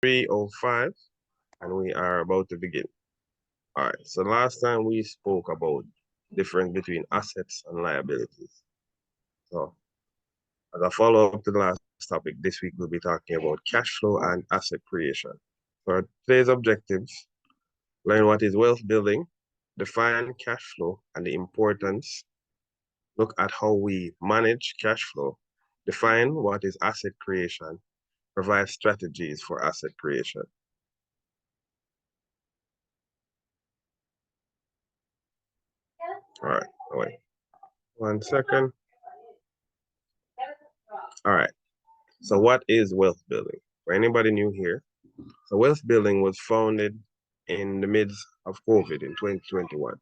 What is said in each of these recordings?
3:05 and we are about to begin. All right, so last time we spoke about difference between assets and liabilities. So as a follow-up to the last topic, this week we'll be talking about cash flow and asset creation. For today's objectives, learn what is wealth building, define cash flow and the importance, look at how we manage cash flow, define what is asset creation, provide strategies for asset creation. All right, wait 1 second. All right, so what is wealth building? For anybody new here, so wealth building was founded in the midst of COVID in 2021.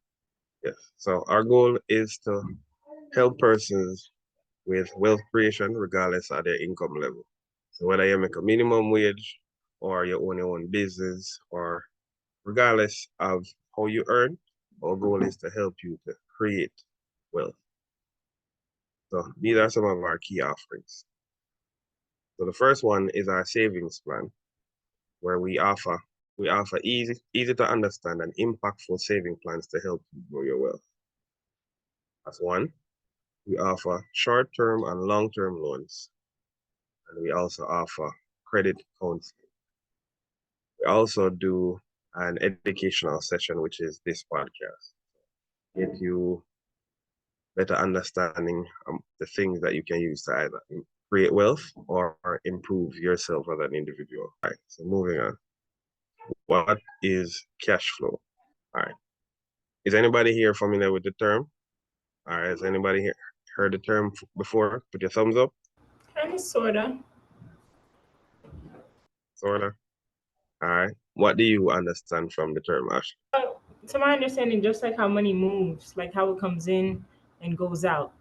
Yes, so our goal is to help persons with wealth creation regardless of their income level. So whether you make a minimum wage or you own your own business or regardless of how you earn, our goal is to help you to create wealth. So these are some of our key offerings. So the first one is our savings plan, where we offer easy to understand and impactful saving plans to help you grow your wealth. That's one. We offer short-term and long-term loans, and we also offer credit counseling. We also do an educational session, which is this podcast. Get you better understanding the things that you can use to either create wealth or improve yourself as an individual. All right, so moving on. What is cash flow? All right. Is anybody here familiar with the term? All right, has anybody here heard the term before? Put your thumbs up. Kind of, sorta. Sorta. All right. What do you understand from the term, Ash? To my understanding, just like how money moves, like how it comes in and goes out,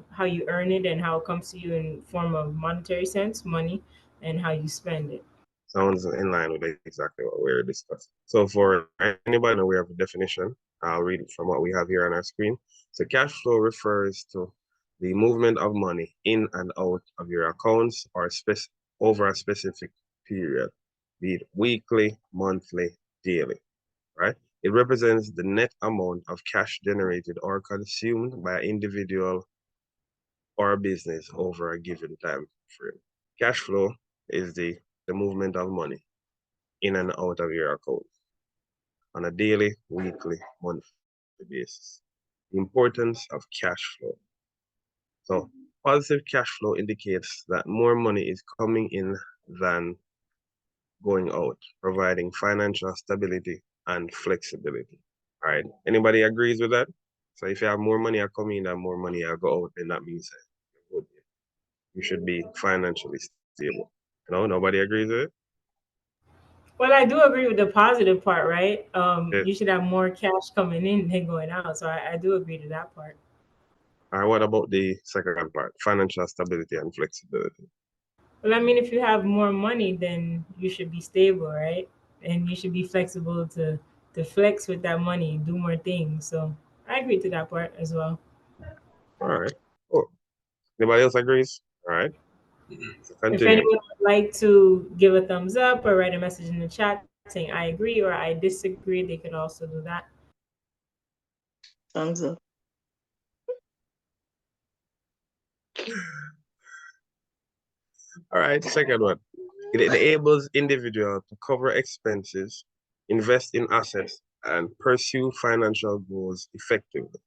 how you earn it and how it comes to you in form of monetary sense, money, and how you spend it. Sounds in line with exactly what we're discussing. So for anybody aware of the definition, I'll read it from what we have here on our screen. So cash flow refers to the movement of money in and out of your accounts or over a specific period, be it weekly, monthly, daily, right? It represents the net amount of cash generated or consumed by an individual or a business over a given time frame. Cash flow is the movement of money in and out of your account on a daily, weekly, monthly basis. The importance of cash flow. So positive cash flow indicates that more money is coming in than going out, providing financial stability and flexibility. All right. Anybody agrees with that? So if you have more money coming in than more money go out, then that means that you should be financially stable. No, nobody agrees with it? Well, I do agree with the positive part, right? Yeah. You should have more cash coming in than going out. So I do agree to that part. All right, what about the second part? Financial stability and flexibility. Well, I mean, if you have more money, then you should be stable, right? And you should be flexible to flex with that money, do more things. So I agree to that part as well. All right. Cool. Anybody else agrees? All right. So If continue. anyone would like to give a thumbs up or write a message in the chat saying I agree or I disagree, they could also do that. Thumbs up. All right. Second one. It enables individuals to cover expenses, invest in assets, and pursue financial goals effectively.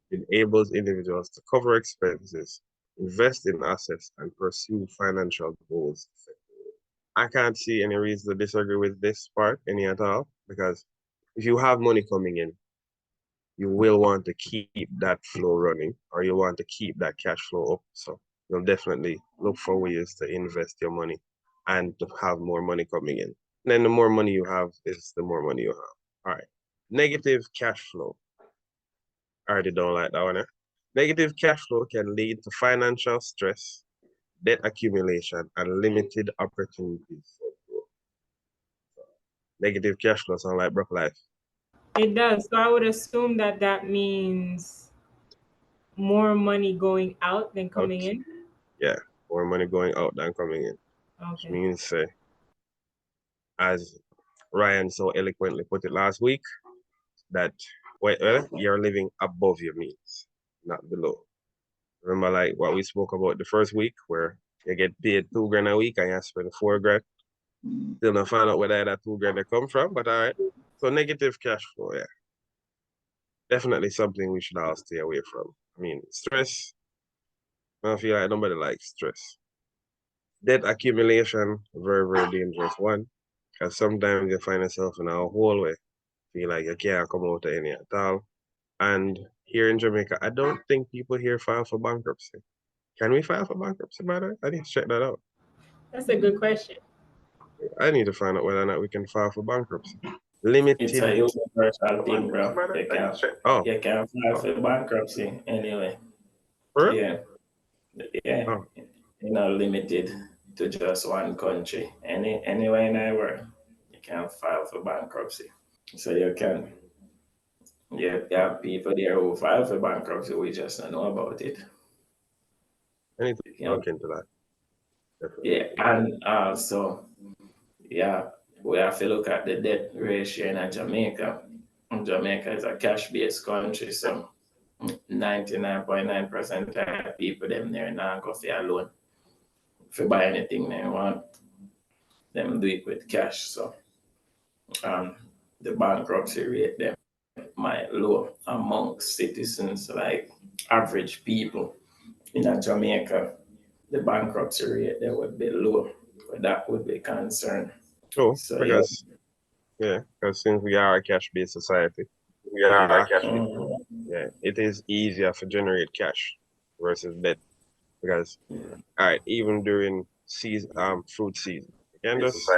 It enables individuals to cover expenses, invest in assets, and pursue financial goals effectively. I can't see any reason to disagree with this part any at all, because if you have money coming in, you will want to keep that flow running or you want to keep that cash flow up. So you'll definitely look for ways to invest your money and to have more money coming in. And then the more money you have is the more money you have. All right. Negative cash flow. I already don't like that one. Eh? Negative cash flow can lead to financial stress, debt accumulation, and limited opportunities for growth. Negative cash flow sound like broke life. It does. So I would assume that that means more money going out than coming Okay. in. Yeah, more money going out than coming in. Which Okay. means as Ryan so eloquently put it last week, that you're living above your means, not below. Remember, like what we spoke about the first week, where you get paid $2,000 a week and you spend $4,000. Still not find out where that $2,000 they come from, but all right. So negative cash flow, yeah, definitely something we should all stay away from. I mean, stress. I feel like nobody likes stress. Debt accumulation, very, very dangerous one. Because sometimes you find yourself in a hole where you feel like you can't come out of any at all. And here in Jamaica, I don't think people here file for bankruptcy. Can we file for bankruptcy, by the way? I need to check that out. That's a good question. I need to find out whether or not we can file for bankruptcy. It's Limited. a universal thing, bro. Oh, You can file for bankruptcy anyway. for real? Yeah, yeah. Oh, You're not limited to just one country. Anywhere in the world, you can file for bankruptcy. So you can. Yeah, there are people there who file for bankruptcy. We just don't know about it. I need to You know? look into that. Definitely. Yeah, and also, yeah, we have to look at the debt ratio in Jamaica. Jamaica is a cash-based country, so 99.9% of people them there now go for a loan. If you buy anything they want, them do it with cash. So um, the bankruptcy rate them might low amongst citizens, like average people in Jamaica. The bankruptcy rate there would be low, but that would be concern. Oh, So because since we are a cash-based society, Mhm. it is easier to generate cash versus debt. Because all right, even during fruit season, you can just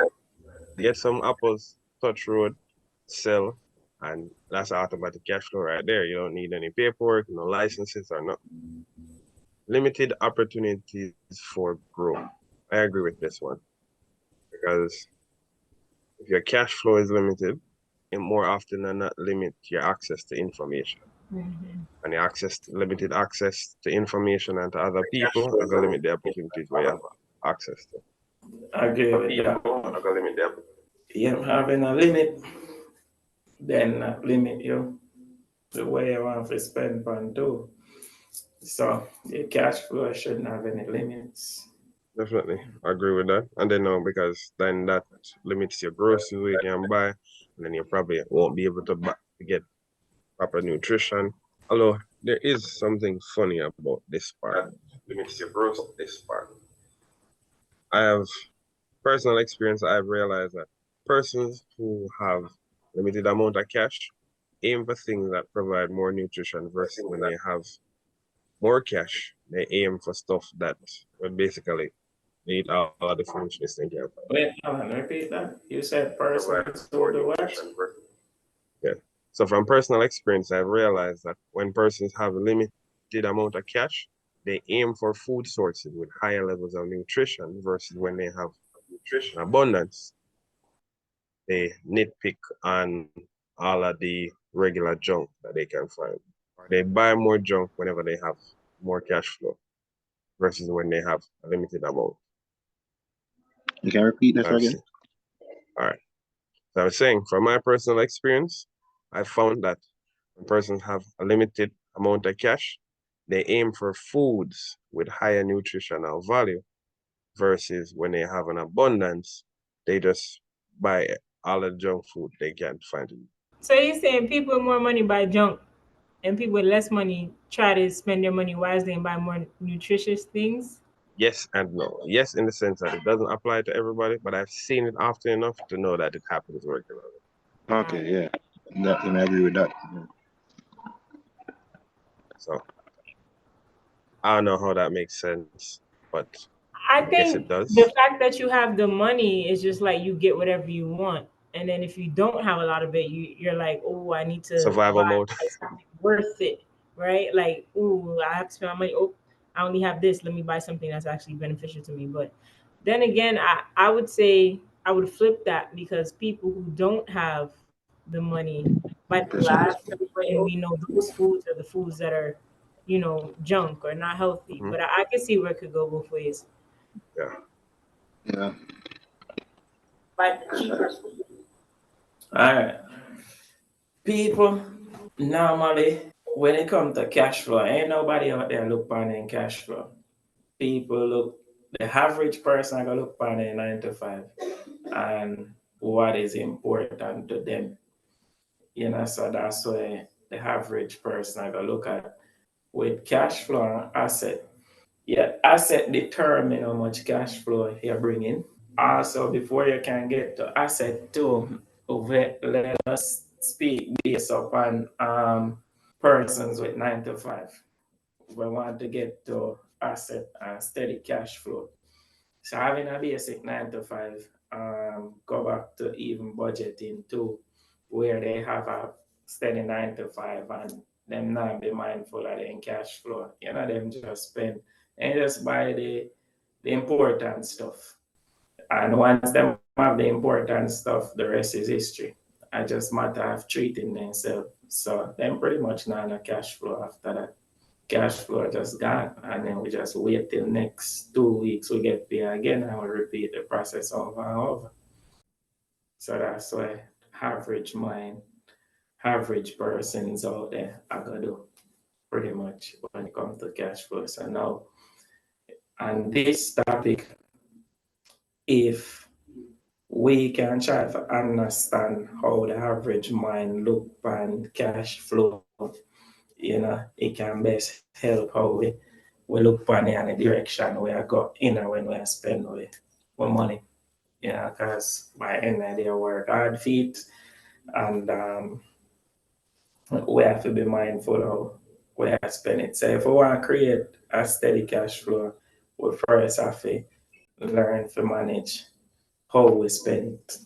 get some apples, touch road, sell, and that's automatic cash flow right there. You don't need any paperwork, no licenses or no limited opportunities for growth. I agree with this one because if your cash flow is limited, it more often than not limit your access to information. And your limited access to information and to other people are gonna limit the opportunities where you have access to. I agree with that. Yeah, having a limit, then not limit you the way you want to spend fund too. So the cash flow shouldn't have any limits. Definitely, I agree with that. And then because then that limits your groceries you can buy, and then you probably won't be able to get proper nutrition. Although there is something funny about this part. I have personal experience. I've realized that persons who have limited amount of cash aim for things that provide more nutrition versus when they have more cash, they aim for stuff that would basically need all of the foolishness they can find. Wait, Alan, repeat that. You said persons who do what? Yeah. So from personal experience, I've realized that when persons have a limited amount of cash, they aim for food sources with higher levels of nutrition versus when they have nutrition abundance, they nitpick on all of the regular junk that they can find. Or they buy more junk whenever they have more cash flow versus when they have a limited amount. You can repeat that again? All right. So I was saying, from my personal experience, I found that when persons have a limited amount of cash, they aim for foods with higher nutritional value versus when they have an abundance, they just buy all the junk food they can find. So you're saying people with more money buy junk and people with less money try to spend their money wisely and buy more nutritious things? Yes and no. Yes, in the sense that it doesn't apply to everybody, but I've seen it often enough to know that it happens regularly. Okay, yeah. I agree with that. Yeah. So I don't know how that makes sense, but I yes, think it does. the fact that you have the money is just like you get whatever you want. And then if you don't have a lot of it, you're like, oh, I need to Survival buy mode. something worth it, right? Like, oh, I have to spend my money. Oh, I only have this. Let me buy something that's actually beneficial to me. But then again, I would say I would flip that because people who don't have the money might be last, and we know those foods are the foods that are, junk or not healthy. Mhm. But I can see where it could go both ways. Yeah. Yeah. buy the cheaper. All right. People, normally, when it comes to cash flow, ain't nobody out there look on in cash flow. People look, the average person I go look on in 9 to 5 and what is important to them. So that's why the average person I go look at with cash flow and asset. Yeah, asset determine how much cash flow you're bringing. Also, before you can get to asset too, let us speak based upon persons with 9 to 5. We want to get to asset and steady cash flow. So having a basic 9 to 5, go back to even budgeting too, where they have a steady 9 to 5 and them not be mindful of their cash flow. Them just spend and just buy the important stuff. And once them have the important stuff, the rest is history. I just matter of treating themselves. So them pretty much not a cash flow after that. Cash flow just gone. And then we just wait till next 2 weeks we get paid again and we repeat the process over and over. So that's why average persons out there are gonna do pretty much when it comes to cash flow. So now on this topic, if we can try to understand how the average mind look on cash flow, it can best help how we look on it in the direction we are go when we spend our money. Because by end of the day, work hard feet and we have to be mindful of where I spend it. So if we want to create a steady cash flow, we first have to learn to manage how we spend it.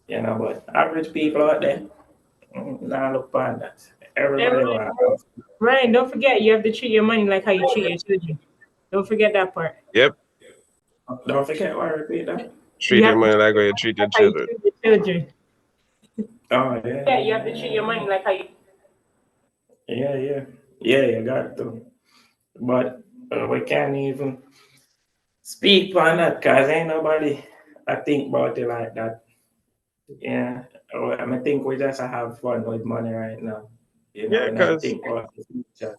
But average people out there, now look on that. Everybody wants. Ryan, don't forget you have to treat your money like how you treat your children. Don't forget that part. Yep. Don't forget what I repeat that. Treat You your have to money like how you treat your like how you children. treat your children. Oh yeah. Yeah, you have to treat your money like how you. Yeah, you got to. But we can't even speak on that because ain't nobody I think about it like that. Yeah, I think we just have fun with money right now. Yeah, And I because think about the future.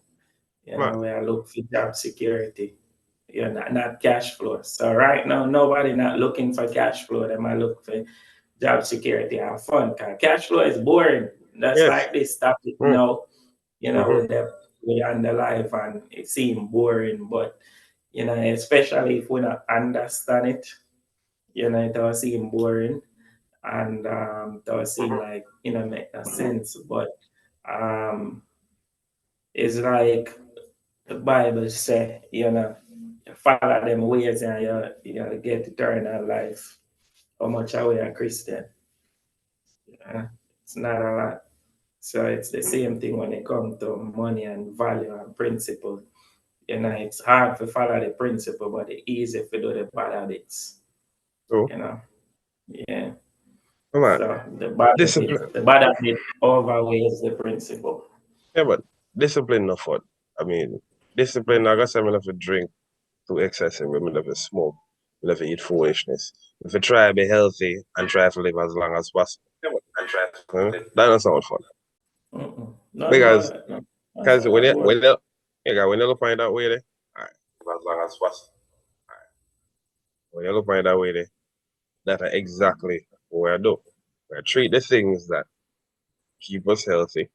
man, We are look for job security. Not cash flow. So right now, nobody not looking for cash flow. They might look for job security and fun. Cause cash flow is boring. That's yes. like this topic Mm, now. mm-hmm. We under life and it seems boring, but especially if we not understand it, it will seem boring and it will seem like make no sense. But um, it's like the Bible say, follow them ways and you get eternal life. How much are we a Christian? It's not a lot. So it's the same thing when it comes to money and value and principle. It's hard to follow the principle, but it's easy to do the bad habits. So, Yeah. come on. So Discipline. the bad habit overweighs the principle. Yeah, but discipline no fun. I mean, discipline, I got some of to drink too excessive. We love to smoke. We love to eat foolishness. If you try to be healthy and try to live as long as possible, that don't sound fun. Not Because about that. No. That's because not about when you look find that way there, all right, as long as possible. When you look find that way there, that's exactly what I do. I treat the things that keep us healthy,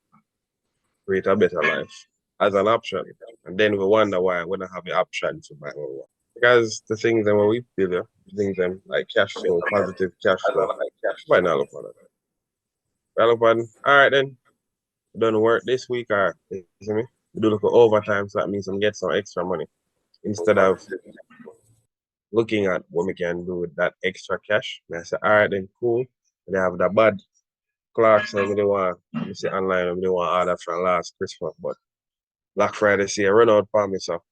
create a better life as an option. And then we wonder why we don't have the option to buy more. Because the things that when we feel the things them like cash flow, positive cash flow, why not look for that? Well, look on, all right then, done work this week, or you see me? We do look for overtime, so that means we get some extra money. Instead of looking at what we can do with that extra cash, I say, all right then, cool. They have the bad clocks and they want, you see online, and they want order from last Christmas, but Black Friday see a run out for me, so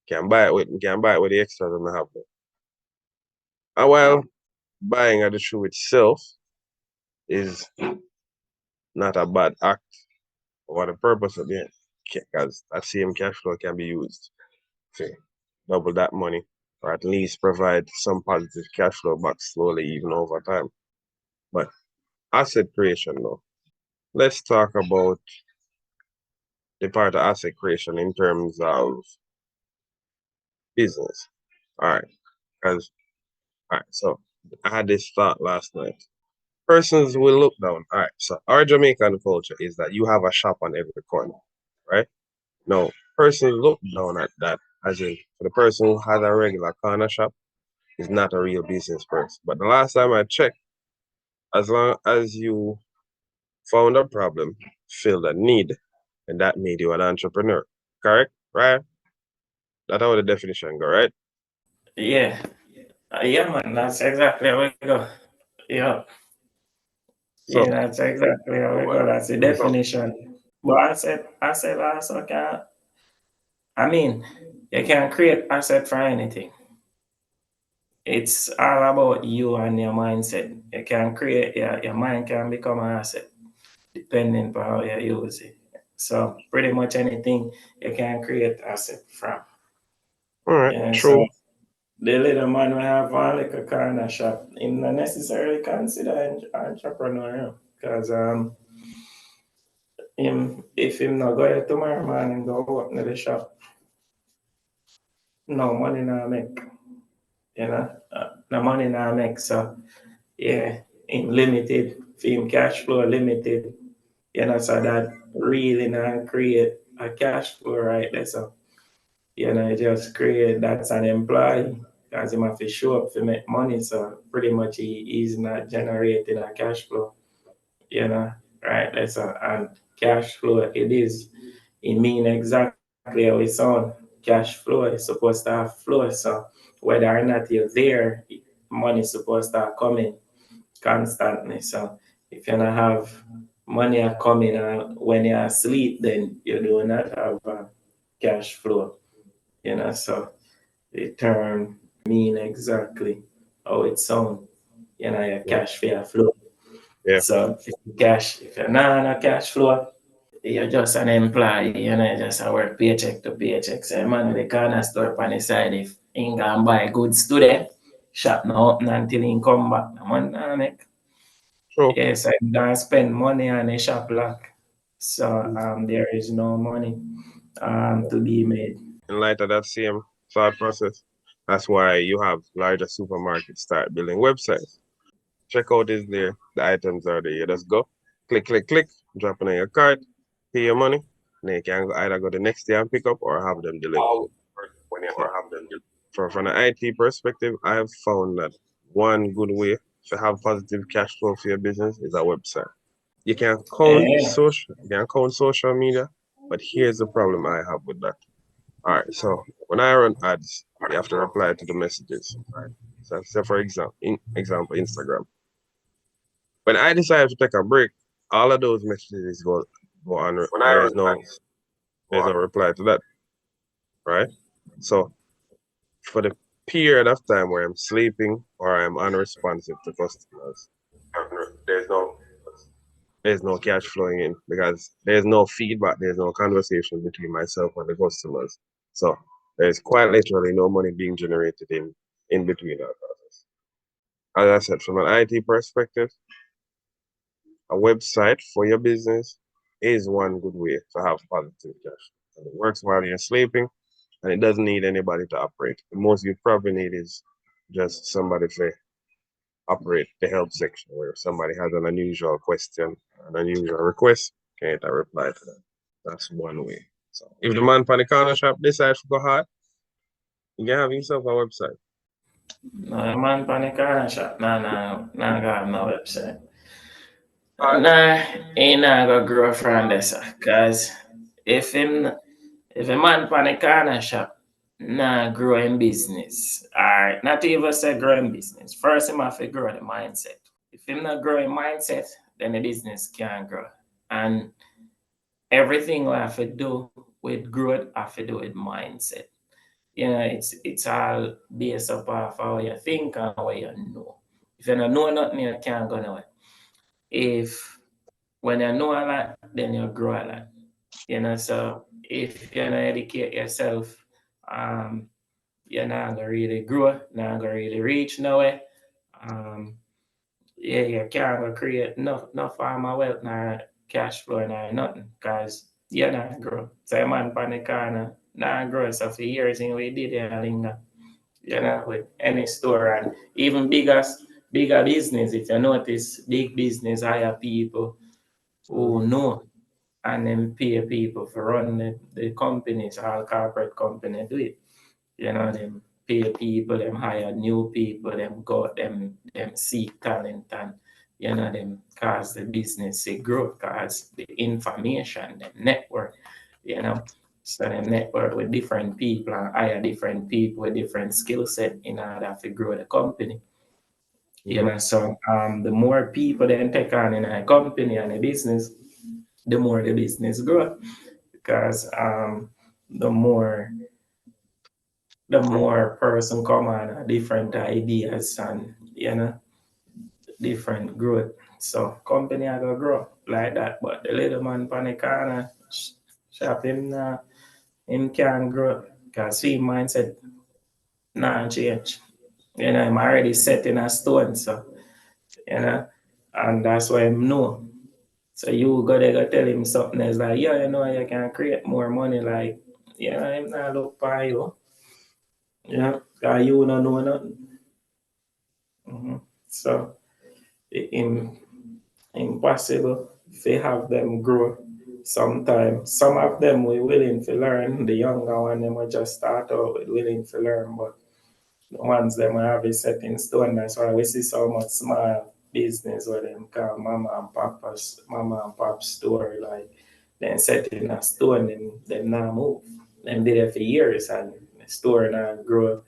can buy it with the extras that I have there. And while buying at the shoe itself is not a bad act or the purpose of it, because that same cash flow can be used to double that money or at least provide some positive cash flow back slowly, even over time. But asset creation, though, let's talk about the part of asset creation in terms of business. All right, because so I had this thought last night. Persons will look down. All right, so our Jamaican culture is that you have a shop on every corner, right? No, persons look down at that, as in for the person who has a regular corner shop is not a real business person. But the last time I checked, as long as you found a problem, filled a need, and that made you an entrepreneur. Correct? Right? That's how the definition go, right? Yeah. Yeah, man, that's exactly how we go. Yeah. So Yeah, that's exactly how we go. That's the definition. But asset also can, I mean, you can create asset for anything. It's all about you and your mindset. You can create, your mind can become an asset depending on how you use it. So pretty much anything you can create asset from. all right, Yeah, true. so the little man will have like a corner shop. Him not necessarily consider entrepreneur because him if him not go here tomorrow morning go open the shop, no money not make. You know, no money not make. So yeah, him limited, him cash flow limited. You know, so that really not create a cash flow right there. So you know, just create that's an employee because him have to show up to make money. So pretty much he's not generating a cash flow, you know, right? That's and cash flow it is. It mean exactly how it sound. Cash flow is supposed to have flow. So whether or not you're there, money is supposed to coming constantly. So if you don't have money are coming when you're asleep, then you do not have cash flow. You know, so the term mean exactly how it sound. You know, your Yeah. cash for your flow. Yeah. So if you're not on a cash flow, you're just an employee, you know, just a work paycheck to paycheck. So man, the corner store on the side if he can buy goods today, shop not open until he come back. The man nah make. True. Yes, I don't spend money on a shop lock. So there is no money to be made. In light of that same thought process, that's why you have larger supermarkets start building websites. Checkout is there, the items are there. You just go, click, click, click, drop it in your cart, pay your money, and then you can either go the next day and pick up or have them delivered. So, from an IT perspective, I have found that one good way to have positive cash flow for your business is a website. Yeah. You can count social media, but here's the problem I have with that. All right, so when I run ads, you have to reply to the messages. Right? So, say for example, Instagram. When I decided to take a break, all of those messages go on. There's no reply to that, right? So for the period of time where I'm sleeping or I'm unresponsive to customers, there's no there's no cash flowing in because there's no feedback, there's no conversation between myself and the customers. So there's quite literally no money being generated in between that process. As I said, from an IT perspective, a website for your business is one good way to have positive cash. And it works while you're sleeping and it doesn't need anybody to operate. The most you probably need is just somebody to operate the help section where if somebody has an unusual question, an unusual request, can I reply to that? That's one way. So if the man from the corner shop decides to go hard, you can have yourself a website. No, man panic and shop. Nah, got no website. Nah, he not gonna grow from this, cause if him, if a man panic and shop, nah, grow in business. Alright, not even say grow in business. First, him have to grow the mindset. If him not growing mindset, then the business can't grow. And everything we have to do with growth have to do with mindset. You know, it's all based up of how you think and how you know. If you don't know nothing, you can't go nowhere. If when you know a lot, then you grow a lot. You know, so if you don't educate yourself, um, you're not gonna really grow, not gonna really reach nowhere. Yeah, you can't go create no form of wealth, nor cash flow, nor nothing, because you're not grow. So man pan the corner, not grow. So for years in we did it linger, with any store and even bigger business. If you notice, big business hire people who know and then pay people for run the companies, all corporate company do it. Them pay people, them hire new people, them go them seek talent and them cause the business to grow, cause the information, the network, you know. So them network with different people and hire different people with different skill set in order to grow the company. So the more people then take on in a company and a business, the more the business grow. Because the more person come on different ideas and different growth. So company are gonna grow like that. But the little man pan the corner shop him can grow because he mindset not change. I'm already set in a stone. So and that's why him know. So you gotta tell him something else like, yeah, you can create more money. Like, him not look for you. Cause you don't know nothing. So it impossible to have them grow. Sometimes some of them we willing to learn. The younger one them will just start out with willing to learn, but the ones them will have it set in stone. That's why we see so much small business where them call mama and pop store, like then set in a stone and them not move. Them did it for years and the store not grow.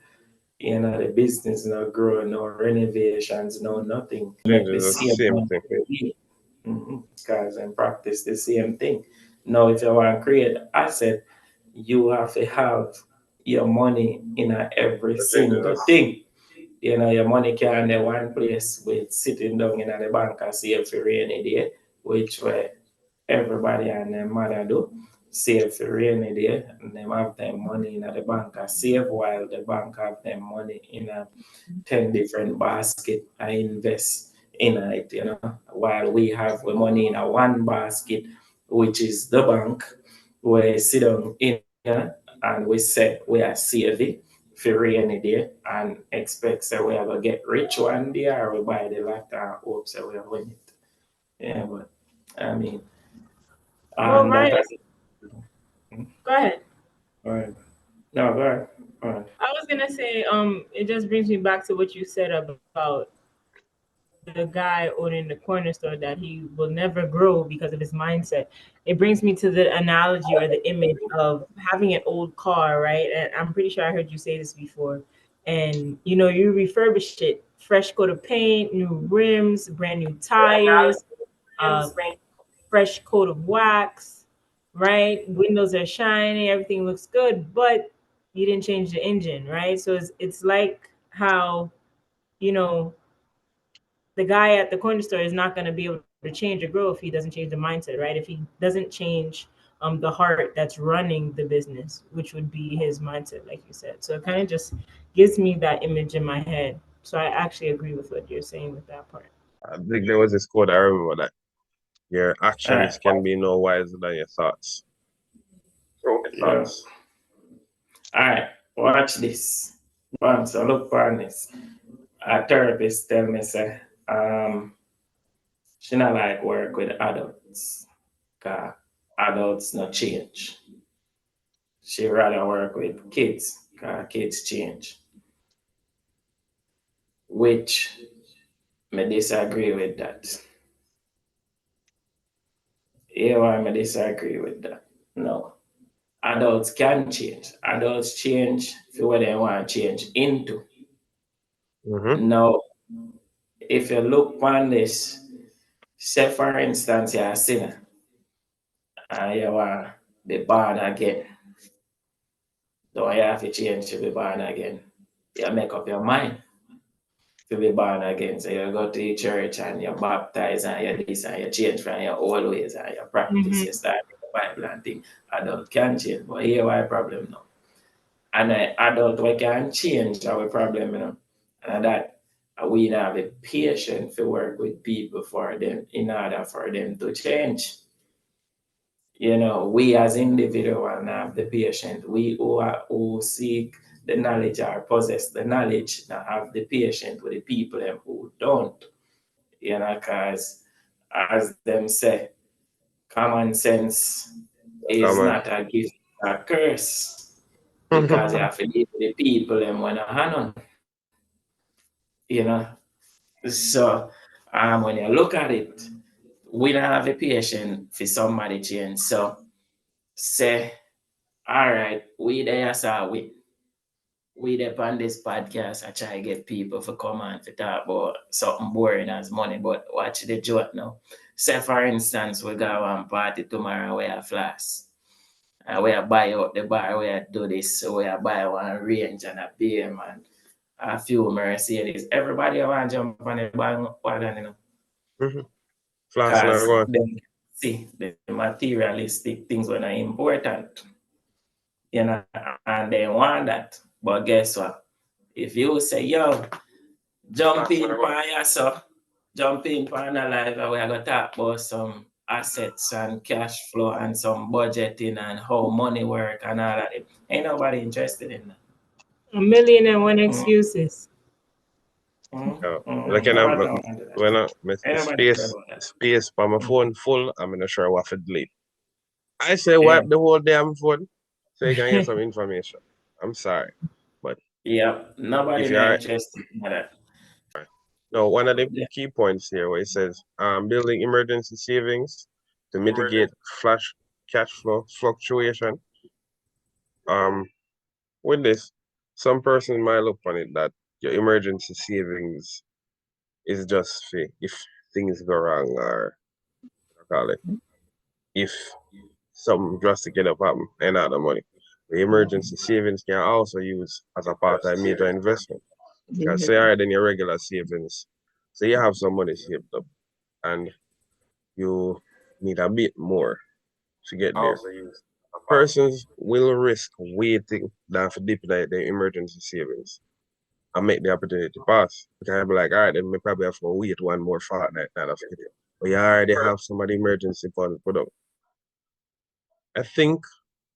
The business not grow, no renovations, no nothing. It's Make the the same same money thing. every year. Because and practice the same thing. Now, if you want to create asset, you have to have your money in every single thing. Your money can't in one place with sitting down in the bank and save for rainy day, which way everybody and their mother do. Save for rainy day, and them have their money in the bank and save while the bank have their money in a 10 different basket. I invest in it, while we have the money in a one basket, which is the bank, we sit down in and we say we are saving for rainy day and expect that we are going to get rich one day or we buy the lot and hope that we are win it. But I mean, Well, and Ryan, that. go ahead. All right. No, go ahead. All right. I was gonna say, it just brings me back to what you said about the guy owning the corner store that he will never grow because of his mindset. It brings me to the analogy or the image of having an old car, right? And I'm pretty sure I heard you say this before. And you refurbish it, fresh coat of paint, new rims, brand new tires, uh, fresh coat of wax, right? Windows are shiny, everything looks good, but you didn't change the engine, right? So it's like how, you know, the guy at the corner store is not going to be able to change or grow if he doesn't change the mindset, right? If he doesn't change the heart that's running the business, which would be his mindset, like you said. So it kind of just gives me that image in my head. So I actually agree with what you're saying with that part. I think there was this quote I remember that your All right. actions can be no wiser than your thoughts. Yeah. All right. Watch this. So look for this. A therapist tell me say, she not like work with adults. Cause adults not change. She rather work with kids. Cause kids change. Which me disagree with that. Yeah, why me disagree with that? No. Adults can change. Adults change for what they want to change into. Mm-hmm. Now, if you look on this, say for instance, you're a sinner and you want to be born again. Don't you have to change to be born again? You make up your mind to be born again. So you go to the church and you baptize and you this and you change from your old ways and you practice, Mm-hmm. you start with the Bible and thing. Adult can change, but here why problem now? And an adult we can change our problem, you know. And that we have a patience to work with people for them in order for them to change. You know, we as individuals have the patience. We who seek the knowledge or possess the knowledge that have the patience with the people them who don't. You know, because as them say, common sense is Come not a gift, a curse. Because you on. have to live with the people them when a hand on. You know. So when you look at it, we don't have a patient for somebody change. So say, all right, we there, so we there on this podcast. I try to get people to come on to talk about something boring as money, but watch the joke now. Say for instance, we go one party tomorrow where I flash. We buy out the bar, we do this, so we buy one range and a beer, man. A few Mercedes. Everybody want to jump on the wagon, you know. Mhm. Flashing and Because going. see, the materialistic things were not important, you know, and they want that. But guess what? If you say, yo, jump Flashing in and going. for yourself, jump in for an life, and we're going to talk about some assets and cash flow and some budgeting and how money work and all that. Ain't nobody interested in that. A million and one Mm, excuses. Like, Nobody want to do that. when my Ain't nobody care space about that. space on my Mm, phone full, I'm not sure what to delete. I say yeah. wipe the whole damn phone so you can get some information. I'm sorry. But Yeah, nobody if you not are interested in that. no, one of the Yeah. key points here where it says building emergency savings to mitigate flash cash flow fluctuation. Um with this, some person might look on it that your emergency savings is just for if things go wrong or what I call it. If something drastic end up happen and out of money. The emergency savings can also use as a part of a major investment. Because say higher than your regular savings. So you have some money saved up and you need a bit more to get there. Persons will risk waiting than for deepen their emergency savings and make the opportunity pass. Because I'll be like, all right, then we probably have to wait one more fortnight now to get it. But you already have somebody emergency fund put up. I think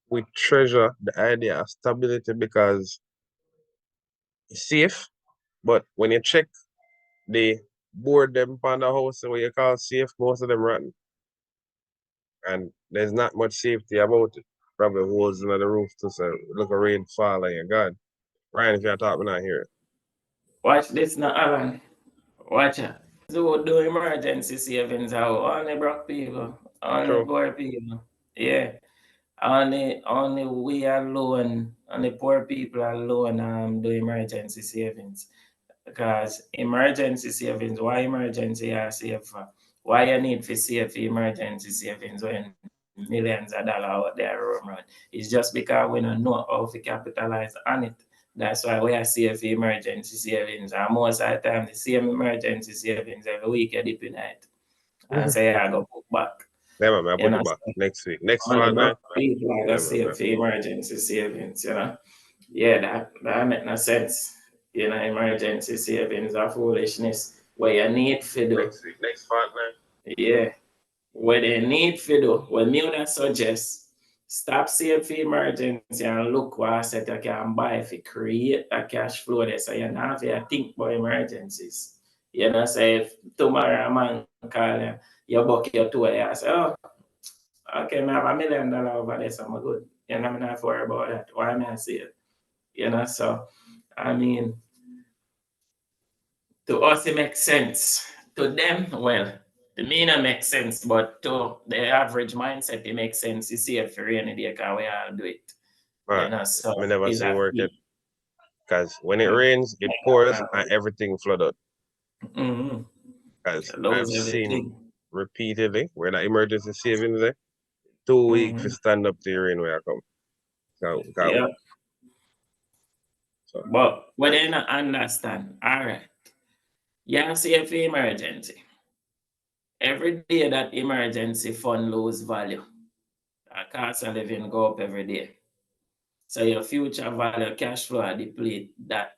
we treasure the idea of stability because it's safe, but when you check the board them on the house what you call safe, most of them rotten. And there's not much safety about it. Probably holes in the roof to say look a rain fall and you're gone. Ryan, if you're talking not here. Watch this now, Alan. Watch it. So do emergency savings how only broke people, only True. poor people. Yeah. Only we alone, only poor people alone do emergency savings. Because emergency savings, why emergency are save for? Why you need to save for emergency savings when millions of dollars out there roam around? It's just because we don't know how to capitalize on it. That's why we are save for emergency savings. And most of the time, the same emergency savings every week you dip in it. And say, I go put back. Yeah, man, I You put know, it back next week. Next only fortnight. broke people are Yeah, gonna man. save for emergency savings, you know. Yeah, that make no sense. You know, emergency savings are foolishness. Where you need to do. Next week. Next fortnight. Yeah. What they need to do, what me would suggest, stop saving for emergency and look what asset you can buy if you create a cash flow there so you don't have to think about emergencies. You know, say if tomorrow a man call you book your tour, you say, oh, okay, I have $1 million over there, so I'm good. You know, I'm not worry about that. Why am I say it? You know, so I mean, to us it makes sense. To them, well, to me it makes sense, but to the average mindset, it makes sense. You see it for rainy day because we all do it. You Man, know, so I never it's seen a work it. fee. Because when it rains, it pours and everything flooded. Mm-hmm. Because I've Lose seen everything. repeatedly where the emergency savings there, 2 weeks to Mm-hmm. stand up to the rain where I come. Yeah. So But what they not understand, all right. You see for emergency. Every day that emergency fund lose value, our cost of living go up every day. So your future value cash flow are deplete. That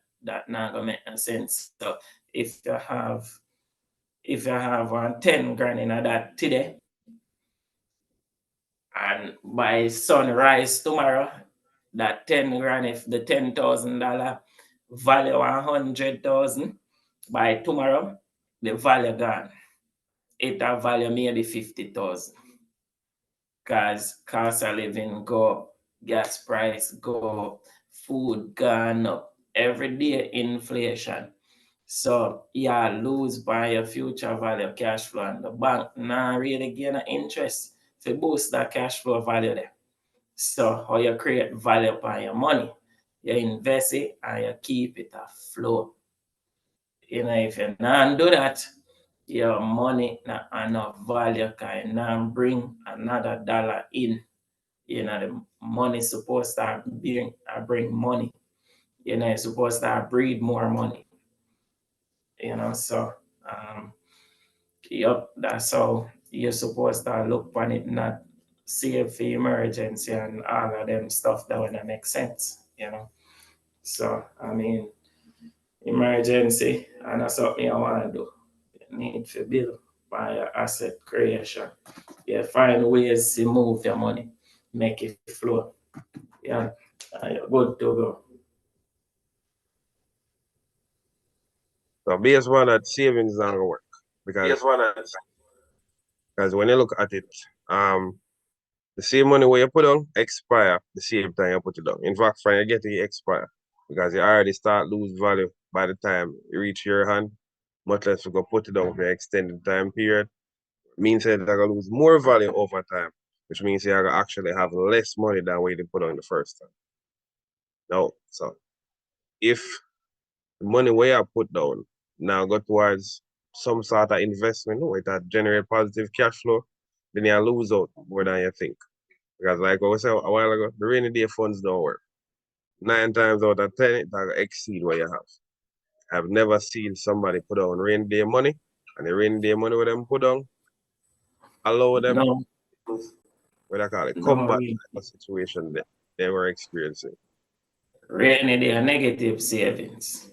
not gonna make no sense. So if you have 10 grand in that today, and by sunrise tomorrow, that 10 grand, if the $10,000 value 100,000, by tomorrow, the value gone. It a value maybe 50,000. Because cost of living go up, gas price go up, food gone up, everyday inflation. So you lose by your future value cash flow, and the bank not really gain an interest to boost that cash flow value there. So how you create value upon your money, you invest it and you keep it afloat. If you not do that, your money not enough value can not bring another dollar in. The money supposed to bring money. It's supposed to breed more money. So yep, that's how you're supposed to look on it, not save for emergency and all of them stuff that wouldn't make sense. So I mean, emergency, and that's something I want to do. You need to build by your asset creation. You find ways to move your money, make it flow. Yeah, you're good to go. So based on that, savings is not gonna work because when you look at it, the same money where you put on expire the same time you put it down. In fact, when you get it, expire because you already start lose value by the time you reach your hand. Much less you go put it down for an extended time period. Means that you're gonna lose more value over time, which means you're gonna actually have less money than what you put on the first time. No, so if the money where you put down now go towards some sort of investment where that generate positive cash flow, then you lose out more than you think. Because like I said a while ago, the rainy day funds don't work. 9 times out of 10, it will exceed what you have. I've never seen somebody put on rainy day money, and the rainy day money with them put on allow them No, what I call it, no, combat a situation that they were experiencing. rainy day negative savings.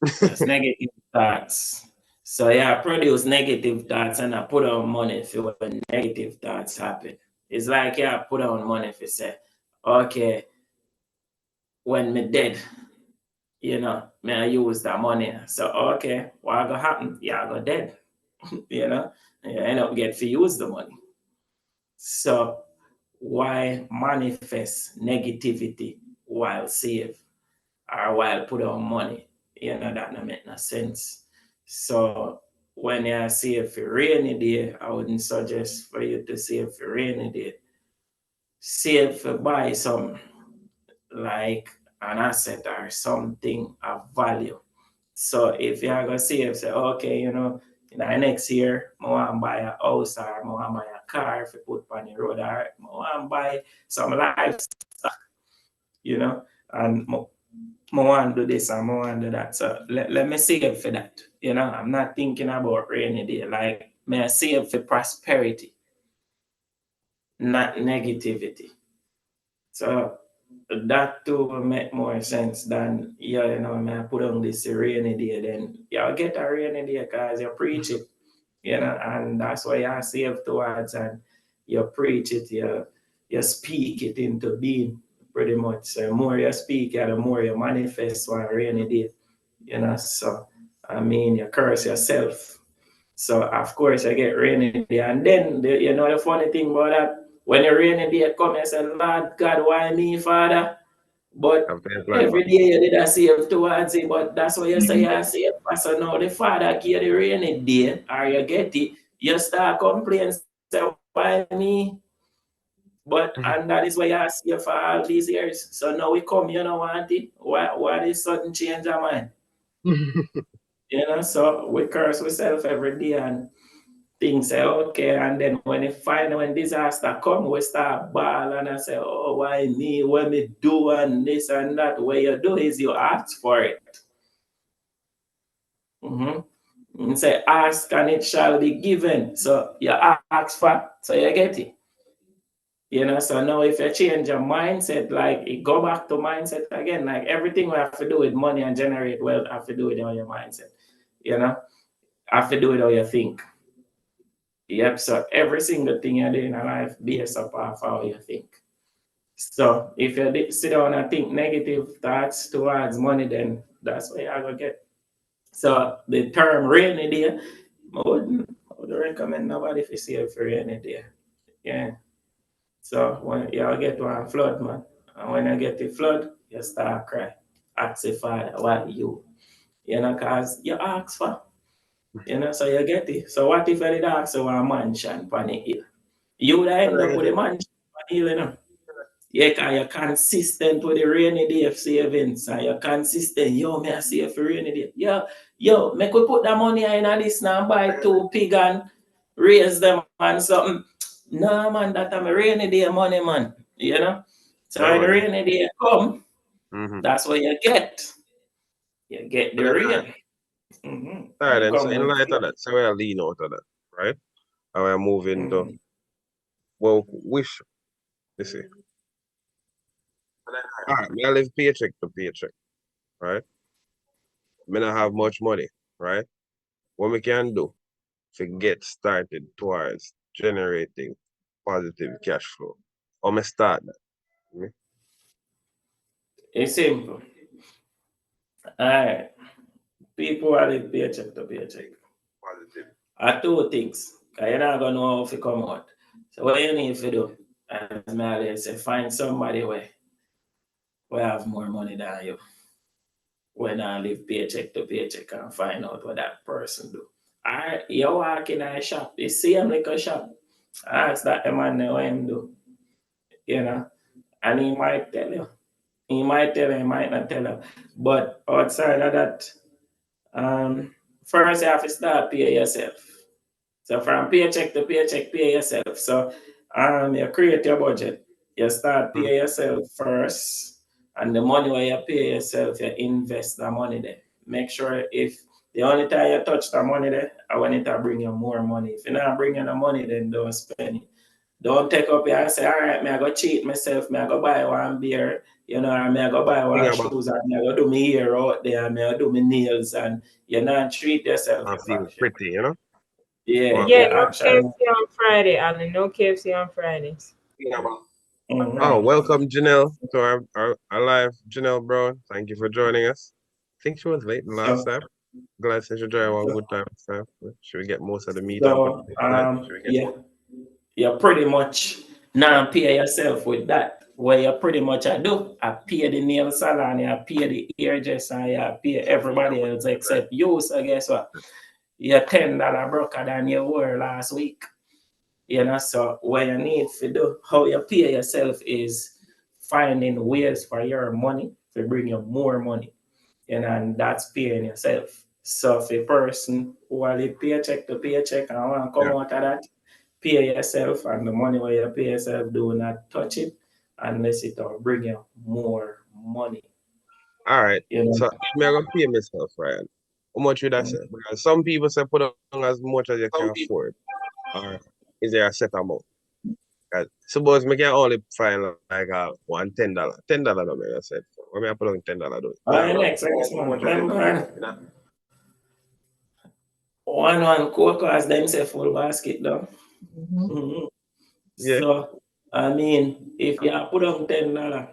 That's negative thoughts. So I produce negative thoughts and I put on money for when negative thoughts happen. It's like I put on money for say, okay, when me dead, may I use that money. So okay, what gonna happen? I go dead. You end up get to use the money. So why manifest negativity while save or while put on money? That don't make no sense. So when you save for rainy day, I wouldn't suggest for you to save for rainy day. Save for buy some like an asset or something of value. So if you are gonna save, say, okay, in the next year, I want to buy a house or I want to buy a car if you put on the road, or I want to buy some livestock, and I want to do this and I want to do that. So let me save for that. I'm not thinking about rainy day. Like, may I save for prosperity, not negativity. So that too will make more sense than, may I put on this rainy day, then you'll get a rainy day because you preach it, and that's why you save towards, and you preach it, you speak it into being pretty much. So the more you speak, the more you manifest one rainy day, so I mean, you curse yourself. So of course you get rainy day, and then the funny thing about that, when the rainy day come, you say, Lord God, why me, Father? But every day you did a save towards it, but that's why you say you save. So now the Father give the rainy day, or you get it, you start complaining, say, why me? But and that is why you save for all these years. So now we come, you don't want it. Why this sudden change of mind? So we curse ourselves every day and things say, okay, and then when disaster come, we start bawling and say, oh, why me? What me do and this and that? What you do is you ask for it. And say, ask and it shall be given. So you ask for, so you get it. So now if you change your mindset, like it go back to mindset again, like everything we have to do with money and generate wealth, have to do with all your mindset, have to do with how you think. Yep, so every single thing you do in life based upon how you think. So if you sit down and think negative thoughts towards money, then that's what you're gonna get. So the term rainy day, I wouldn't recommend nobody if you see it for rainy day. Yeah. So when you get one flood, man, and when you get the flood, you start cry. Ask the Father, what you? Cause you ask for. So you get it. So what if you did ask for a mansion on the hill? You would end up with a mansion on the hill, Yeah, cause you're consistent with the rainy day savings and you're consistent. Yo, me I save for rainy day. Yo, make we put that money in this now and buy 2 pig and raise them and something. No, man, that I'm a rainy day money, man. So when the rainy day come, that's what you get. You get the rain. All right, then. So in light of that, so we'll lean out of that, right? And we're moving to, well, wish, you see. All right, I live paycheck to paycheck, right? Me not have much money, right? What we can do to get started towards generating positive cash flow? How me start that? It's simple. All right. People are live paycheck to paycheck. Positive. Are 2 things. Because you're not going to know how to come out. So what you need to do, as me always say, find somebody where have more money than you. When I live paycheck to paycheck and find out what that person do. You walk in a shop, you see him like a shop. Ask that man what him do. And he might tell you. He might tell you, he might not tell you. But outside of that, first you have to start pay yourself. So from paycheck to paycheck, pay yourself. So you create your budget. You start pay yourself first, and the money where you pay yourself, you invest the money there. Make sure if the only time you touch the money there, I want it to bring you more money. If you're not bringing the money, then don't spend it. Don't take up here and say, all right, I go cheat myself, I go buy one beer, or I go buy one shoes, and I go do my hair out there, and I do my nails, and you not treat yourself. I feel pretty, Yeah, Yeah, no actually. KFC on Friday, Alan. No KFC on Fridays. Oh, welcome, Janelle, to our live. Janelle Brown, thank you for joining us. I think she was late the last time. Glad to enjoy one good time. So, should we get most of the meat? So, you pretty much now pay yourself with that. Where you pretty much I do, I pay the nail salon, I pay the hairdresser, I pay everybody else except you. So guess what? You're $10 broker than you were last week. So what you need to do, how you pay yourself is finding ways for your money to bring you more money. And that's paying yourself. So if a person who will live paycheck to paycheck and want to come out of that, pay yourself, and the money where you pay yourself, do not touch it unless it will bring you more money. All right. So I'm going to pay myself, right? How much would I say? Because some people say put on as much as you can afford. Or is there a set amount? Suppose I can only find like $1 $10. $10 no I said. What me I put on $10 do? All right, next one. Remember, one cocoa as them say full basket though. Yeah. So I mean, if you put on $10,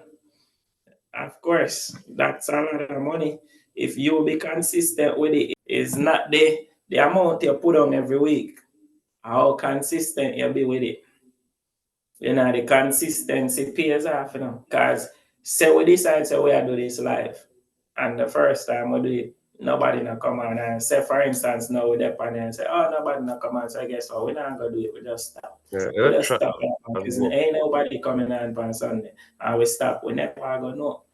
of course, that's a lot of money. If you be consistent with it, is not the amount you put on every week. How consistent you be with it. The consistency pays off, Because say we decide say we do this live. And the first time we do it, nobody not come on and say for instance now we depend and say, oh nobody not come on, so I guess so we're not gonna do it, we just stop. We just stop because ain't nobody coming on Sunday. And we stop, we never gonna know.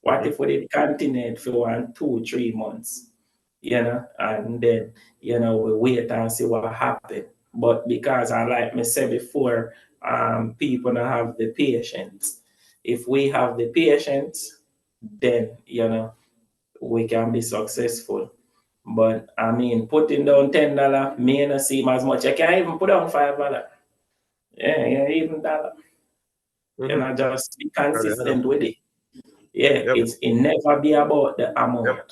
What if we did continue for 1, 2, 3 months? And then we wait and see what happens. But because I like me said before, people don't have the patience. If we have the patience, then we can be successful. But I mean, putting down $10 may not seem as much. You can't even put down $5. Yeah, even $1. You know, just be Got it. consistent with it. Yeah, Yep. it never be about the amount. Yep.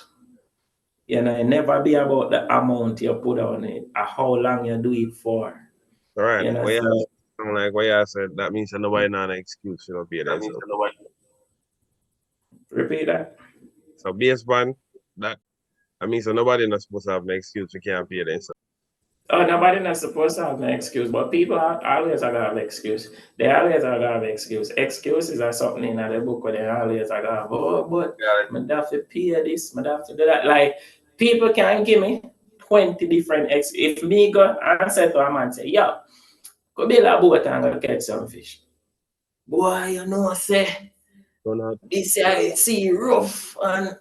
You know, it never be about the amount you put on it or how long you do it for. All right. You know, Well, yeah, so I'm like what you said. That means that nobody not an excuse for not pay themselves. repeat that. So based on that, I mean, so nobody not supposed to have an excuse for can't pay themselves. Oh, nobody not supposed to have an excuse, but people always are gonna have excuse. They always are gonna have excuse. Excuses are something in the book where they always are gonna have, oh, but I have to pay this, I have to do that. Like people can give me 20 different if me go and say to a man say, yo, go build a boat and go catch some fish. Boy, you know, say So not this I see rough and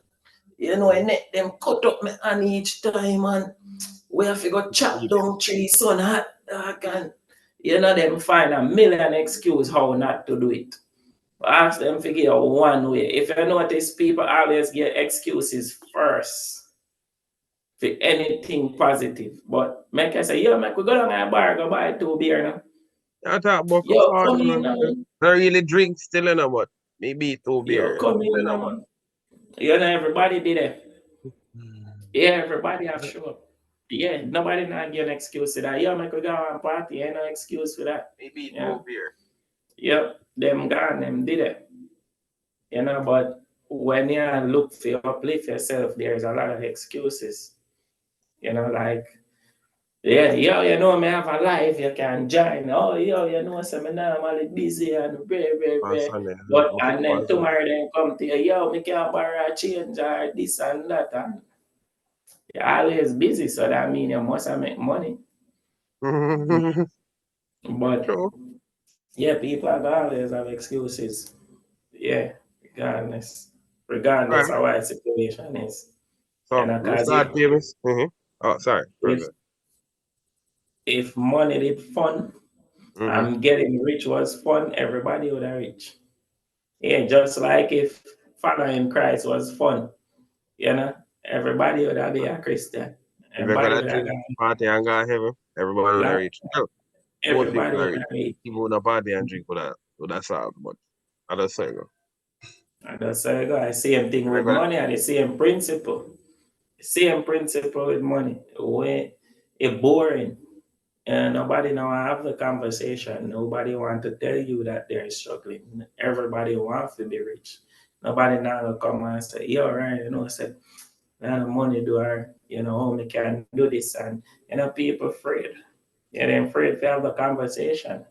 you know, I net them cut up my hand each time and we have to go chop down trees so hot dog and you know them find a million excuse how not to do it. Ask them figure out one way. If you notice people always get excuses first for anything positive. But make I say, yo, make we go down to a bar, go buy 2 beer now. I talk about for Yo, fun, come in man. now. I really drink still in but maybe 2 beer. Yo, come in now. You know, everybody did it. Yeah, everybody have show up. Yeah, nobody not get an excuse for that. Yo, make we go and party. Ain't no excuse for that. Maybe Yeah. 2 beer. Yep, them gone, them did it. You know, but when you look for uplift yourself, there's a lot of excuses. You know, like, yeah, yo, you know, me have a life, you can join. Oh, yo, you know, so me normally busy and On very. Sunday. But Look and up then on Sunday. tomorrow they come to you, yo, me can't borrow a change or this and that. And you're always busy, so that means you must have make money. But True. yeah, people are gonna always have excuses. Yeah, regardless. All Regardless right. of what the situation is. You So know, let's because start famous. Oh, sorry. if if money did fun and getting rich was fun, everybody would have rich. Yeah, just like if following Christ was fun, you know, everybody would have be a Christian. If you Everybody got would have drink party and go to heaven, everybody would have like reach. No, most everybody people are would rich. have rich. People would not party and drink with that salt, but I just say no. And that's how I go. Same thing with money and the same principle. Same principle with money. When it's boring and nobody now have the conversation. Nobody want to tell you that they're struggling. Everybody wants to be rich. Nobody now will come and say, yo, right, you know, say, the money do our, you know, how me can do this and you know, people afraid. Yeah, they're afraid to have the conversation.